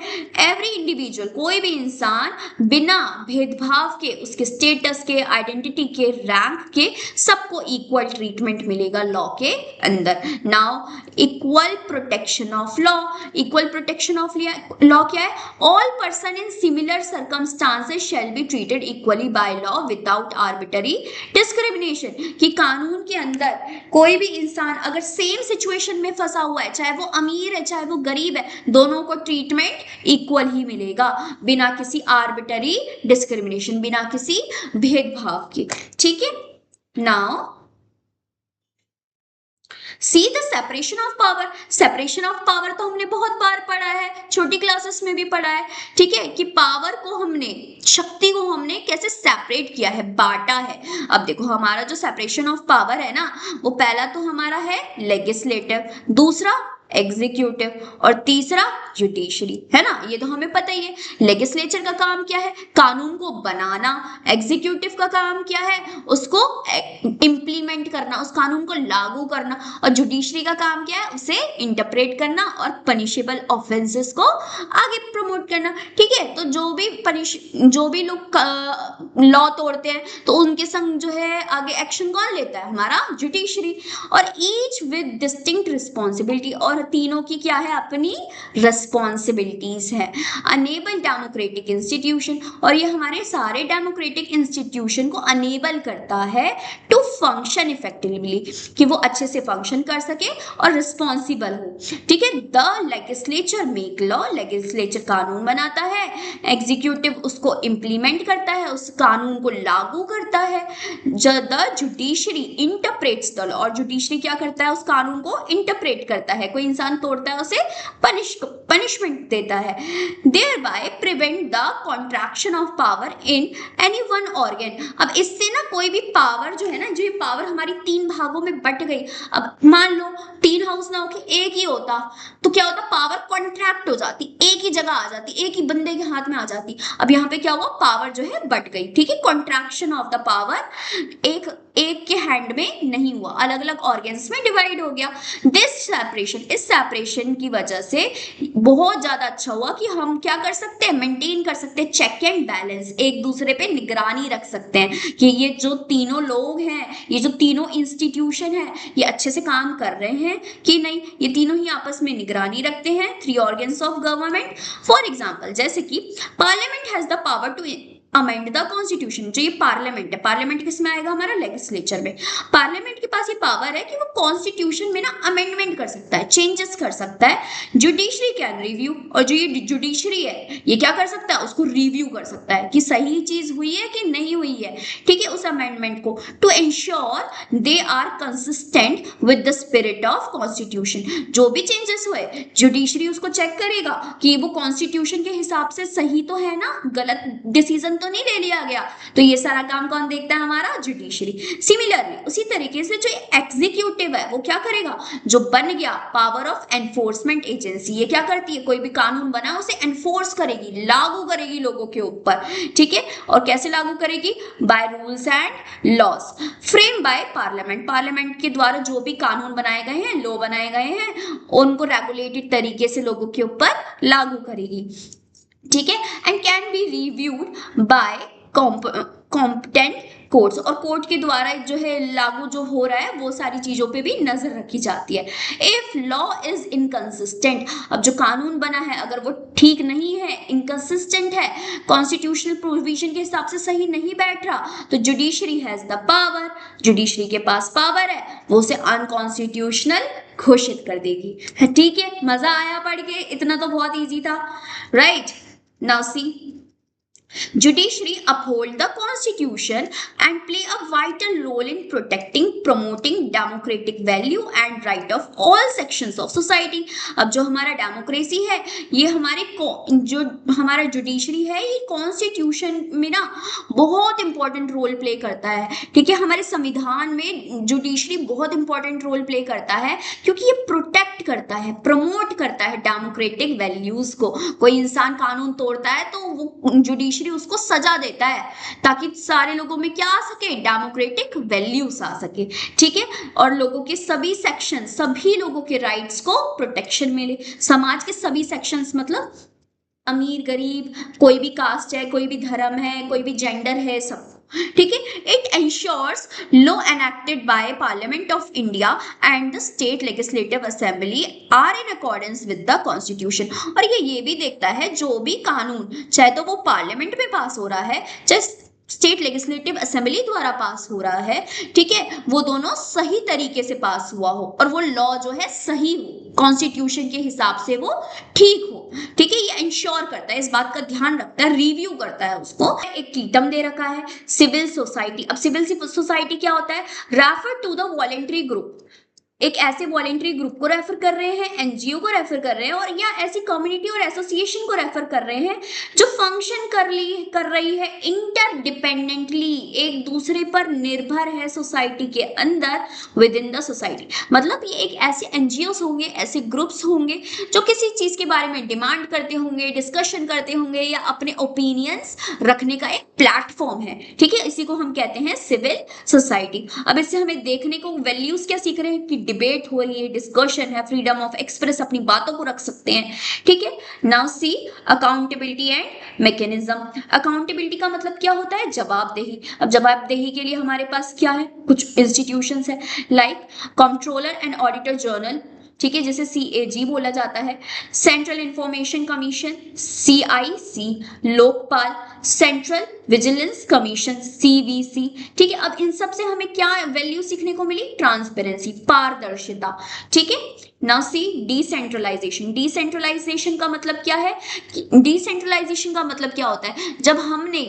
Speaker 1: एवरी इंडिविजुअल, कोई भी इंसान बिना भेदभाव के, उसके स्टेटस के, आइडेंटिटी के, रैंक के, सबको इक्वल ट्रीटमेंट मिलेगा लॉ के अंदर। Now equal protection of law, equal protection of law क्या है, all person in similar circumstances shall be treated equally by law without arbitrary discrimination, कि कानून के अंदर कोई भी इंसान अगर सेम सिचुएशन में फंसा हुआ है, चाहे वो अमीर है चाहे वो गरीब है, दोनों को ट्रीटमेंट इक्वल ही मिलेगा बिना किसी आर्बिट्ररी डिस्क्रिमिनेशन, बिना किसी भेदभाव के, ठीक है। Now see the separation of power. Separation of power तो हमने बहुत बार पढ़ा है, छोटी क्लासेस में भी पढ़ा है, ठीक है, कि पावर को हमने, शक्ति को हमने कैसे सेपरेट किया है, बांटा है। अब देखो हमारा जो सेपरेशन ऑफ पावर है ना, वो पहला तो हमारा है लेजिस्लेटिव, दूसरा एग्जीक्यूटिव और तीसरा जुडिशरी, है ना, ये तो हमें पता ही है। लेजिस्लेचर का काम क्या है, कानून को बनाना, एग्जीक्यूटिव का काम क्या है, उसको इंप्लीमेंट करना, उस कानून को लागू करना, और जुडिशरी का काम क्या है, उसे इंटरप्रेट करना और पनिशेबल ऑफेंसेस को आगे प्रमोट करना, ठीक है। तो जो भी लोग लॉ तोड़ते हैं तो उनके संग जो है आगे एक्शन कौन लेता है, हमारा जुडिशरी, और ईच विद डिस्टिंक्ट रिस्पॉन्सिबिलिटी, और तीनों की क्या है, अपनी रिस्पॉन्सिबिलिटीज है। अनेबल डेमोक्रेटिक इंस्टीट्यूशन, और ये हमारे सारे डेमोक्रेटिक इंस्टीट्यूशन को अनेबल करता है टू फंक्शन इफेक्टिवली, कि वो अच्छे से फंक्शन कर सके और रिस्पॉन्सिबल हो, ठीक है। The legislature make law, legislature कानून बनाता है, एग्जीक्यूटिव उसको इंप्लीमेंट करता है, उस कानून को लागू करता है, the judiciary interprets the law, और जुडिशरी क्या करता है, उस कानून को इंटरप्रेट करता है, कोई इंसान तोड़ता है उसे पनिशमेंट देता है। thereby prevent the contraction of power in any one organ। अब इससे ना कोई भी पावर जो है ना, जो ये पावर हमारी 3 भागों में बट गई, अब मान लो 3 हाउस ना होके एक ही होता तो क्या होता, पावर कॉन्ट्रैक्ट हो जाती, एक ही जगह आ जाती, एक ही बंदे के हाथ में आ जाती। अब यहाँ पे क्या हुआ, पावर जो है बट गई, ठीक है, कॉन्ट्रैक्शन ऑफ द पावर, एक के हैंड में नहीं हुआ, अलग अलग ऑर्गन्स में डिवाइड हो गया। दिस सेपरेशन, इस सेपरेशन की वजह से बहुत ज्यादा अच्छा हुआ कि हम क्या कर सकते हैं, मेंटेन कर सकते हैं चेक एंड बैलेंस, एक दूसरे पे निगरानी रख सकते हैं कि ये जो तीनों लोग हैं, ये जो तीनों इंस्टीट्यूशन है, ये अच्छे से काम कर रहे हैं कि नहीं, ये तीनों ही आपस में निगरानी रखते हैं। 3 organs of government, for example जैसे कि parliament has the power to amend the constitution. जो ये पार्लियामेंट है, पार्लियामेंट किस में आएगा, हमारा लेजिस्लेचर में। पार्लियामेंट के पास ये पावर है कि वो कॉन्स्टिट्यूशन में ना अमेंडमेंट कर सकता है, चेंजेस कर सकता है। जुडिशरी कैन रिव्यू, और जो ये जुडिशरी है ये क्या कर सकता है, उसको रिव्यू कर सकता है कि सही चीज हुई है कि नहीं हुई है, ठीक है, उस अमेंडमेंट को, to ensure they are consistent with the spirit of constitution. जो भी चेंजेस हुए जुडिशरी उसको चेक करेगा कि वो कॉन्स्टिट्यूशन के हिसाब से सही तो है ना, गलत डिसीजन तो नहीं ले लिया गया, तो ये सारा काम कौन देखता है, हमारा जुडिशरी। सिमिलरली उसी तरीके से जो एग्जीक्यूटिव है वो क्या करेगा, जो बन गया पावर ऑफ एनफोर्समेंट एजेंसी, ये क्या करती है, कोई भी कानून बना उसे एनफोर्स करेगी, लागू करेगी लोगों के ऊपर, ठीक है। और कैसे लागू करेगी, by rules and laws frame by parliament, parliament के द्वारा जो भी कानून बनाए गए हैं, लॉ बनाए गए हैं, उनको रेगुलेटेड तरीके से लोगों के ऊपर लागू करेगी, ठीक है। And can be reviewed by competent courts, और कोर्ट के द्वारा जो है लागू जो हो रहा है वो सारी चीजों पे भी नजर रखी जाती है। इफ लॉ इज इनकंसिस्टेंट, अब जो कानून बना है अगर वो ठीक नहीं है, इनकंसिस्टेंट है, कॉन्स्टिट्यूशनल प्रोविजन के हिसाब से सही नहीं बैठ रहा, तो judiciary has the power, judiciary के पास पावर है, वो उसे अनकॉन्स्टिट्यूशनल घोषित कर देगी। ठीक है, मजा आया पढ़ के, इतना तो बहुत इजी था, right. Now see, judiciary uphold the constitution and play a vital role in protecting, promoting democratic value and right of all sections of society। अब जो हमारा डेमोक्रेसी है, ये हमारे जो हमारा जुडिशरी है, ये कॉन्स्टिट्यूशन में ना बहुत इंपॉर्टेंट रोल प्ले करता है। ठीक है, हमारे संविधान में जुडिशरी बहुत इंपॉर्टेंट रोल प्ले करता है, क्योंकि ये प्रोटेक्ट करता है, प्रमोट करता है डेमोक्रेटिक वैल्यूज को। कोई इंसान कानून तोड़ता है तो वो जुडिशरी उसको सजा देता है, ताकि सारे लोगों में क्या आ सके, डेमोक्रेटिक वैल्यूज आ सके। ठीक है, और लोगों के सभी सेक्शन, सभी लोगों के राइट्स को प्रोटेक्शन मिले। समाज के सभी सेक्शंस मतलब अमीर गरीब, कोई भी कास्ट है, कोई भी धर्म है, कोई भी जेंडर है, सब। ठीक है, it ensures law enacted by parliament of India and the state legislative assembly are in accordance with the constitution. और ये भी देखता है जो भी कानून, चाहे तो वो पार्लियामेंट में पास हो रहा है, चाहे स्टेट लेजिस्लेटिव असेंबली द्वारा पास हो रहा है, ठीक है, वो दोनों सही तरीके से पास हुआ हो, और वो लॉ जो है सही हो, कॉन्स्टिट्यूशन के हिसाब से वो ठीक हो। ठीक है, ये इंश्योर करता है, इस बात का ध्यान रखता है, रिव्यू करता है उसको। एक कीटम दे रखा है, सिविल सोसाइटी। अब सिविल सोसाइटी क्या होता है, refer to the voluntary group, एक ऐसे वॉलेंट्री ग्रुप को रेफर कर रहे हैं, एनजीओ को रेफर कर रहे हैं, और या ऐसी कम्युनिटी और एसोसिएशन को रेफर कर रहे हैं जो फंक्शन कर रही है इंटरडिपेंडेंटली, एक दूसरे पर निर्भर है सोसाइटी के अंदर, विद इन द सोसाइटी। मतलब ये एक ऐसे एनजीओ होंगे, ऐसे ग्रुप्स होंगे जो किसी चीज के बारे में डिमांड करते होंगे, डिस्कशन करते होंगे, या अपने ओपिनियंस रखने का एक प्लेटफॉर्म है। ठीक है, इसी को हम कहते हैं सिविल सोसाइटी। अब इससे हमें देखने को वैल्यूज क्या सीख रहे हैं कि डिबेट हो रही है, डिस्कशन है, फ्रीडम ऑफ एक्सप्रेस, अपनी बातों को रख सकते हैं। ठीक है, now C accountability and mechanism. Accountability का मतलब क्या होता है, जवाबदेही। अब जवाबदेही के लिए हमारे पास क्या है, कुछ इंस्टीट्यूशंस है, like controller and auditor general, ठीक है, जिसे CAG बोला जाता है, central information commission CIC, Lokpal, central vigilance commission CVC। ठीक है, अब इन सब से हमें क्या वैल्यू सीखने को मिली, ट्रांसपेरेंसी, पारदर्शिता। ठीक है, नाउ सी डिसेंट्रलाइजेशन। डिसेंट्रलाइजेशन का मतलब क्या है, डिसेंट्रलाइजेशन का मतलब क्या होता है, जब हमने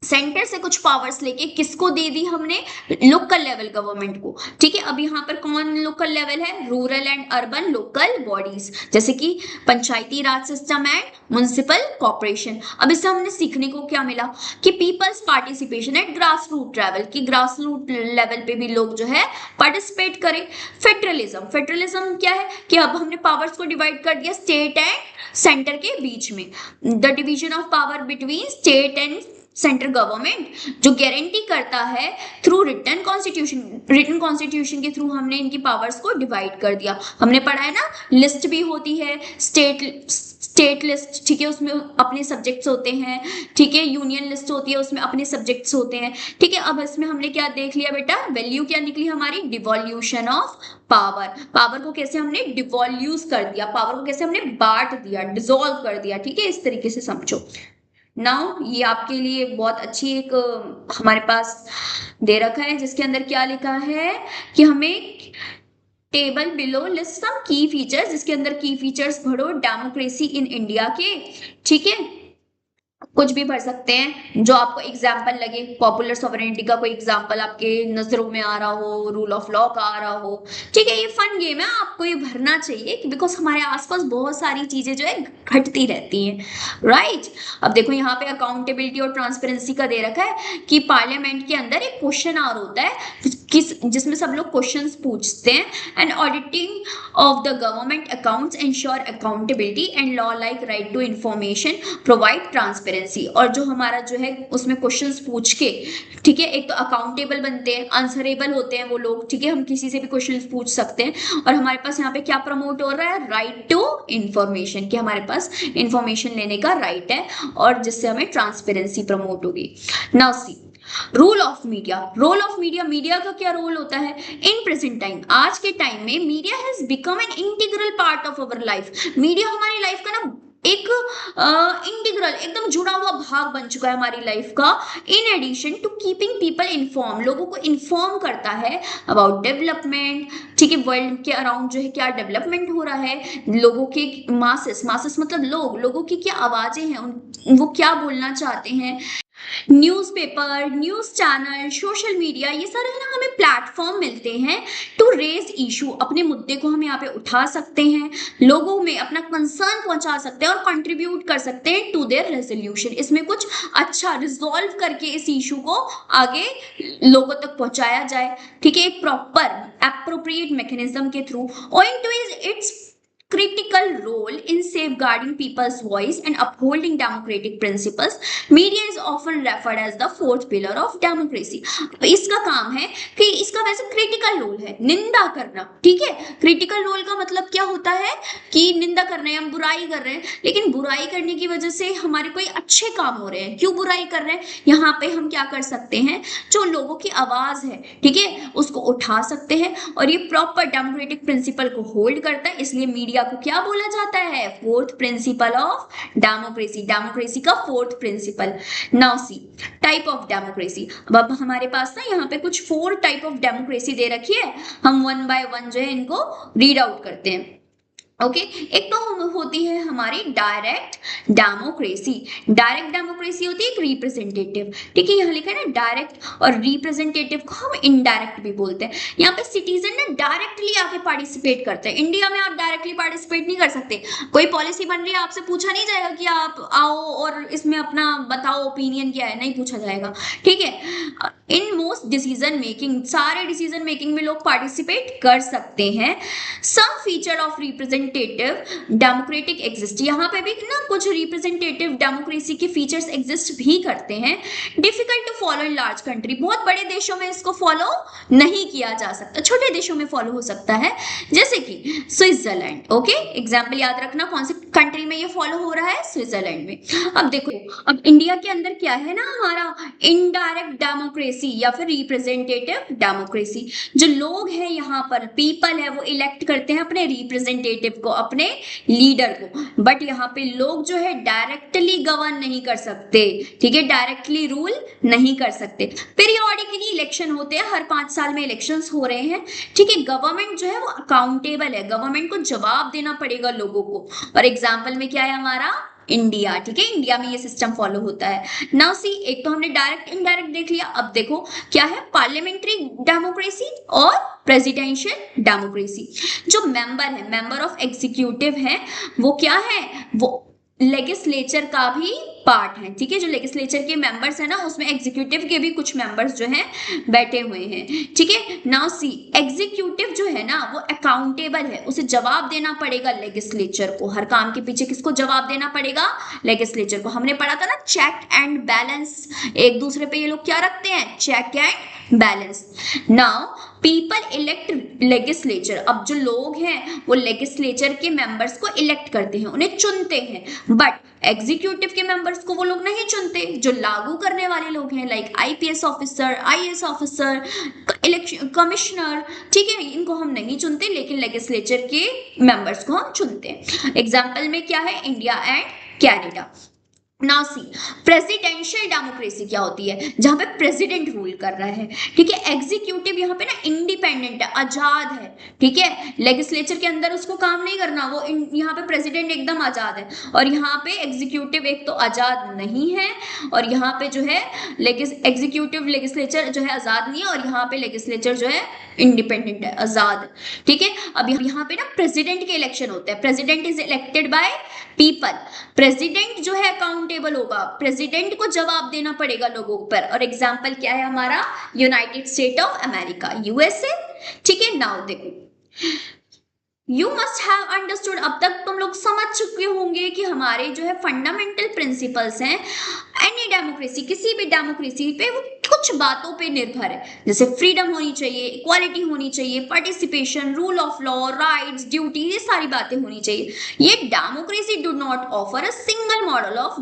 Speaker 1: सेंटर से कुछ पावर्स लेके किसको दे दी, हमने लोकल लेवल गवर्नमेंट को। ठीक है, अब यहाँ पर कौन लोकल लेवल है, rural and urban local bodies, जैसे कि Panchayati Raj system and municipal corporation. अब इससे हमने सीखने को क्या मिला कि people's participation at grass root level, की ग्रास रूट लेवल पे भी लोग जो है पार्टिसिपेट करें। फेडरलिज्म, फेडरलिज्म क्या है कि अब हमने पावर्स को डिवाइड कर दिया स्टेट एंड सेंटर के बीच में, the division of power between state and central government, जो गारंटी करता है through written constitution, written constitution के थ्रू हमने इनकी पावर्स को डिवाइड कर दिया। हमने पढ़ा है ना, लिस्ट भी होती है, स्टेट लिस्ट, ठीक है, उसमें अपने सब्जेक्ट्स होते हैं। ठीक है, यूनियन लिस्ट होती है, उसमें अपने सब्जेक्ट्स होते हैं। ठीक है, अब इसमें हमने क्या देख लिया बेटा, वैल्यू क्या निकली हमारी, डिवॉल्यूशन ऑफ पावर। पावर को कैसे हमने डिवॉल्यूज कर दिया, पावर को कैसे हमने बांट दिया, डिसॉल्व कर दिया। ठीक है, इस तरीके से समझो। नाउ ये आपके लिए बहुत अच्छी एक हमारे पास दे रखा है, जिसके अंदर क्या लिखा है कि हमें टेबल बिलो लिस्ट सम की फीचर्स, जिसके अंदर की फीचर्स भरो डेमोक्रेसी इन इंडिया के। ठीक है, कुछ भी भर सकते हैं जो आपको एग्जाम्पल लगे, पॉपुलर सॉवरेनिटी का कोई एग्जाम्पल आपके नजरों में आ रहा हो, रूल ऑफ लॉ का आ रहा हो। ठीक है, ये फन गेम है, आपको ये भरना चाहिए, बिकॉज हमारे आसपास बहुत सारी चीजें जो है घटती रहती हैं, राइट। अब देखो यहाँ पे अकाउंटेबिलिटी और ट्रांसपेरेंसी का दे रखा है कि पार्लियामेंट के अंदर एक क्वेश्चन आवर होता है जिसमें सब लोग क्वेश्चंस पूछते हैं, and auditing of the government accounts ensure accountability and law like right to information provide transparency. और जो हमारा जो है उसमें क्वेश्चंस पूछ के, ठीक है, एक तो अकाउंटेबल बनते हैं, आंसरेबल होते हैं वो लोग। ठीक है, हम किसी से भी क्वेश्चंस पूछ सकते हैं, और हमारे पास यहाँ पे क्या प्रमोट हो रहा है, राइट टू इंफॉर्मेशन, कि हमारे पास इंफॉर्मेशन लेने का राइट है, और जिससे हमें ट्रांसपेरेंसी प्रमोट होगी। Now see role of media, role of media, media का क्या रोल होता है इन प्रेजेंट टाइम, आज के टाइम में media has become an integral part of our life. Media हमारी लाइफ का ना एक इंटीग्रल एकदम जुड़ा हुआ भाग बन चुका है हमारी लाइफ का। In addition to keeping people inform, लोगों को इन्फॉर्म करता है अबाउट डेवलपमेंट, ठीक है, वर्ल्ड के अराउंड जो है क्या डेवलपमेंट हो रहा है, लोगों के मासेस, मासेस मतलब लोग, लोगों की क्या आवाजें हैं, वो क्या बोलना चाहते हैं। Newspaper, news channel, social media, ये सारे ना हमें प्लेटफॉर्म मिलते हैं टू रेज इशू, अपने मुद्दे को हम यहाँ पे उठा सकते हैं, लोगों में अपना कंसर्न पहुंचा सकते हैं और कंट्रीब्यूट कर सकते हैं टू देयर रेजोल्यूशन, इसमें कुछ अच्छा रिजॉल्व करके इस इशू को आगे लोगों तक पहुंचाया जाए, ठीक है, एक प्रॉपर एप्रोप्रिएट मैकेनिज्म के through. Owing to its critical role in safeguarding people's voice and upholding democratic principles, media is often referred as the fourth pillar of democracy। इसका काम है कि इसका वैसे क्रिटिकल रोल है निंदा करना, ठीक है, क्रिटिकल रोल का मतलब क्या होता है कि निंदा कर रहे हैं, हम बुराई कर रहे हैं, लेकिन बुराई करने की वजह से हमारे कोई अच्छे काम हो रहे हैं, क्यों बुराई कर रहे हैं, यहाँ पे हम क्या कर सकते हैं, जो लोगों की आवाज है, ठीक है, उसको उठा सकते हैं और ये प्रॉपर डेमोक्रेटिक प्रिंसिपल को होल्ड करता है, इसलिए मीडिया को क्या बोला जाता है, fourth principle of democracy, democracy का fourth principle. Now see type of democracy, अब हमारे पास ना यहाँ पे कुछ 4 टाइप ऑफ डेमोक्रेसी दे रखी है, हम वन बाय वन जो है इनको रीड आउट करते हैं। ओके, एक तो होती है हमारी डायरेक्ट डेमोक्रेसी, डायरेक्ट डेमोक्रेसी होती है एक रिप्रेजेंटेटिव, ठीक है, यहाँ लिखा है ना डायरेक्ट, और रिप्रेजेंटेटिव को हम इनडायरेक्ट भी बोलते हैं। यहाँ पे सिटीजन ना डायरेक्टली आके पार्टिसिपेट करते हैं, इंडिया में आप डायरेक्टली पार्टिसिपेट नहीं कर सकते, कोई पॉलिसी बन रही है आपसे पूछा नहीं जाएगा कि आप आओ और इसमें अपना बताओ ओपिनियन क्या है, नहीं पूछा जाएगा, ठीक है। इन मोस्ट डिसीजन मेकिंग, सारे डिसीजन मेकिंग में लोग पार्टिसिपेट कर सकते हैं। Some feature of representative democratic exist, यहाँ पे भी ना कुछ रिप्रेजेंटेटिव डेमोक्रेसी के फीचर्स एग्जिस्ट भी करते हैं। Difficult to follow in large country, बहुत बड़े देशों में इसको फॉलो नहीं किया जा सकता, छोटे देशों में फॉलो हो सकता है, जैसे कि स्विट्जरलैंड। ओके, एग्जाम्पल याद रखना कौन सी कंट्री में ये फॉलो हो रहा है, स्विट्जरलैंड में। अब देखो, अब इंडिया के अंदर क्या है ना हमारा इनडायरेक्ट डेमोक्रेसी या फिर रिप्रेजेंटेटिव डेमोक्रेसी, जो लोग हैं यहाँ पर पीपल है वो इलेक्ट करते हैं अपने रिप्रेजेंटेटिव को, अपने लीडर को, बट यहाँ पे लोग जो है डायरेक्टली गवर्न नहीं कर सकते, ठीक है, डायरेक्टली रूल नहीं कर सकते। पीरियोडिकली इलेक्शन होते हैं, हर 5 साल में इलेक्शंस हो रहे हैं, ठीक है, गवर्नमेंट जो है वो अकाउंटेबल है, गवर्नमेंट को जवाब देना पड़ेगा लोगों को, और एग्जाम्पल में क्या है हमारा इंडिया, ठीक है, इंडिया में ये सिस्टम फॉलो होता है। नाउ सी, एक तो हमने डायरेक्ट इनडायरेक्ट देख लिया, अब देखो क्या है पार्लियामेंट्री डेमोक्रेसी और प्रेसिडेंशियल डेमोक्रेसी। जो मेंबर है, मेंबर ऑफ एग्जीक्यूटिव है, वो क्या है, वो लेजिस्लेचर का भी पार्ट है, ठीक है, जो लेजिस्लेचर के मेंबर्स है ना उसमें एग्जीक्यूटिव के भी कुछ मेंबर्स जो हैं बैठे हुए हैं, ठीक है। नाउ सी, एग्जीक्यूटिव जो है ना वो अकाउंटेबल है, उसे जवाब देना पड़ेगा लेजिस्लेचर को, हर काम के पीछे किसको जवाब देना पड़ेगा, लेजिस्लेचर को। हमने पढ़ा था ना चेक एंड बैलेंस, एक दूसरे पे ये लोग क्या रखते हैं, check and balance. Now people elect legislature, अब जो लोग हैं वो लेजिस्लेचर के मेंबर्स को इलेक्ट करते हैं, उन्हें चुनते हैं, बट एग्जीक्यूटिव के मेंबर्स को वो लोग नहीं चुनते, जो लागू करने वाले लोग हैं like IPS officer, IAS officer, election commissioner, ठीक है, इनको हम नहीं चुनते, लेकिन लेजिस्लेचर के मेंबर्स को हम चुनते हैं। एग्जाम्पल में क्या है, India and Canada. Now see, presidential democracy क्या होती है, जहां पे प्रेसिडेंट रूल कर रहा है, ठीक है, एग्जीक्यूटिव यहाँ पे ना इंडिपेंडेंट है, आजाद है, ठीक है, लेजिस्लेचर के अंदर उसको काम नहीं करना, वो यहाँ पे प्रेसिडेंट एकदम आजाद है, और यहाँ पे एग्जीक्यूटिव एक तो आजाद नहीं है, और यहाँ पे जो है एग्जीक्यूटिव लेजिस्लेचर जो है आजाद नहीं है, और यहाँ पे लेजिस्लेचर जो है इंडिपेंडेंट है, आजाद, ठीक है। अब यहाँ पे ना प्रेसिडेंट के इलेक्शन होते हैं, president is elected by people, president जो है अकाउंटेबल होगा, प्रेसिडेंट को जवाब देना पड़ेगा लोगों पर, और एग्जांपल क्या है हमारा United state of America, USA, ठीक है। नाउ देखो, यू मस्ट हैव अंडरस्टूड, अब तक तुम लोग समझ चुके होंगे कि हमारे जो है फंडामेंटल प्रिंसिपल्स हैं एनी डेमोक्रेसी, किसी भी डेमोक्रेसी पे वो कुछ कुछ बातों पे निर्भर है, जैसे फ्रीडम होनी चाहिए, इक्वालिटी होनी चाहिए, participation, rule of law, rights, duty, ये सारी बातें होनी चाहिए। ये democracy do not offer a single model of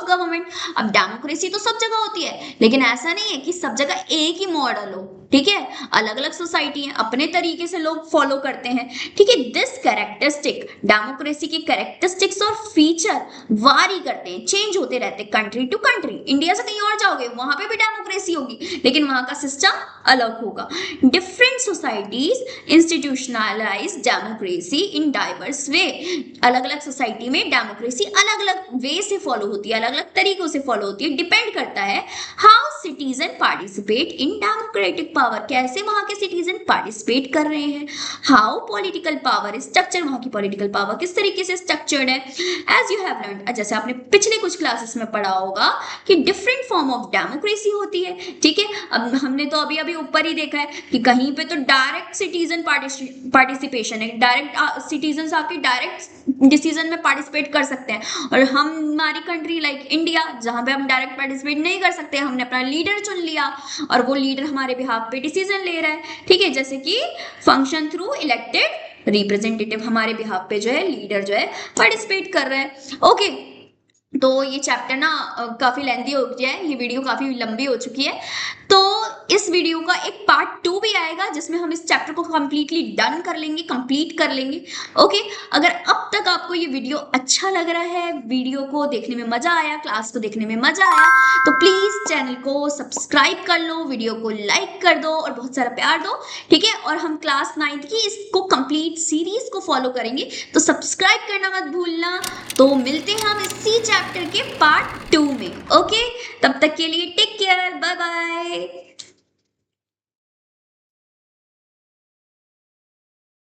Speaker 1: government. अब डेमोक्रेसी तो सब जगह होती है, लेकिन ऐसा नहीं है कि सब जगह एक ही मॉडल हो, ठीक है। अलग अलग सोसाइटी है, अपने तरीके से लोग फॉलो करते हैं, ठीक है। दिस कैरेक्टरिस्टिक, डेमोक्रेसी के कैरेक्टरिस्टिक्स और फीचर वारी करते हैं, चेंज होते रहते हैं कंट्री टू कंट्री। इंडिया से कहीं और जाओगे वहां पे भी डेमोक्रेसी होगी, लेकिन वहां का सिस्टम अलग होगा। Different societies institutionalise democracy in diverse way. अलग अलग सोसाइटी में डेमोक्रेसी अलग अलग वे से फॉलो होती है, अलग अलग तरीकों से फॉलो होती है। डिपेंड करता है how citizen participate in democratic power, कैसे वहां के सिटीजन पार्टिसिपेट कर रहे हैं। हाउ पॉलिटिकल पावर स्ट्रक्चर, वहां की पॉलिटिकल पावर किस तरीके से स्ट्रक्चर्ड है। एज यू हैव लर्न, जैसे आपने पिछले कुछ क्लासेस में पढ़ा होगा कि डिफरेंट फॉर्म ऑफ डेमोक्रेसी होती है, ठीक है। अब हमने तो अभी अभी ऊपर ही देखा है कि कहीं पे तो डायरेक्ट सिटीजन पार्टिसिपेशन है, डायरेक्ट सिटीजन आके डायरेक्ट डिसीजन में पार्टिसिपेट कर सकते हैं, और हमारी कंट्री लाइक इंडिया जहां पे हम डायरेक्ट पार्टिसिपेट नहीं कर सकते, हमने अपना लीडर चुन लिया और वो लीडर हमारे बिहाफ पे डिसीजन ले रहा है, ठीक है। जैसे कि फंक्शन थ्रू इलेक्टेड रिप्रेजेंटेटिव, हमारे बिहाफ पे जो है लीडर जो है पार्टिसिपेट कर रहा है। ओके, तो ये चैप्टर ना काफी लेंथी हो गया है, ये वीडियो काफी लंबी हो चुकी है, तो इस वीडियो का एक पार्ट 2 भी आएगा जिसमें हम इस चैप्टर को कंप्लीटली डन कर लेंगे, कंप्लीट कर लेंगे। ओके, अगर अब तक आपको ये वीडियो अच्छा लग रहा है, वीडियो को देखने में मजा आया, क्लास को देखने में मजा आया, तो प्लीज चैनल को सब्सक्राइब कर लो, वीडियो को लाइक कर दो और बहुत सारा प्यार दो, ठीक है। और हम क्लास 9th की इसको कंप्लीट सीरीज को फॉलो करेंगे, तो सब्सक्राइब करना मत भूलना। तो मिलते हैं हम इसी चैप्टर के पार्ट 2 में। ओके, तब तक के लिए टेक केयर, बाय बाय।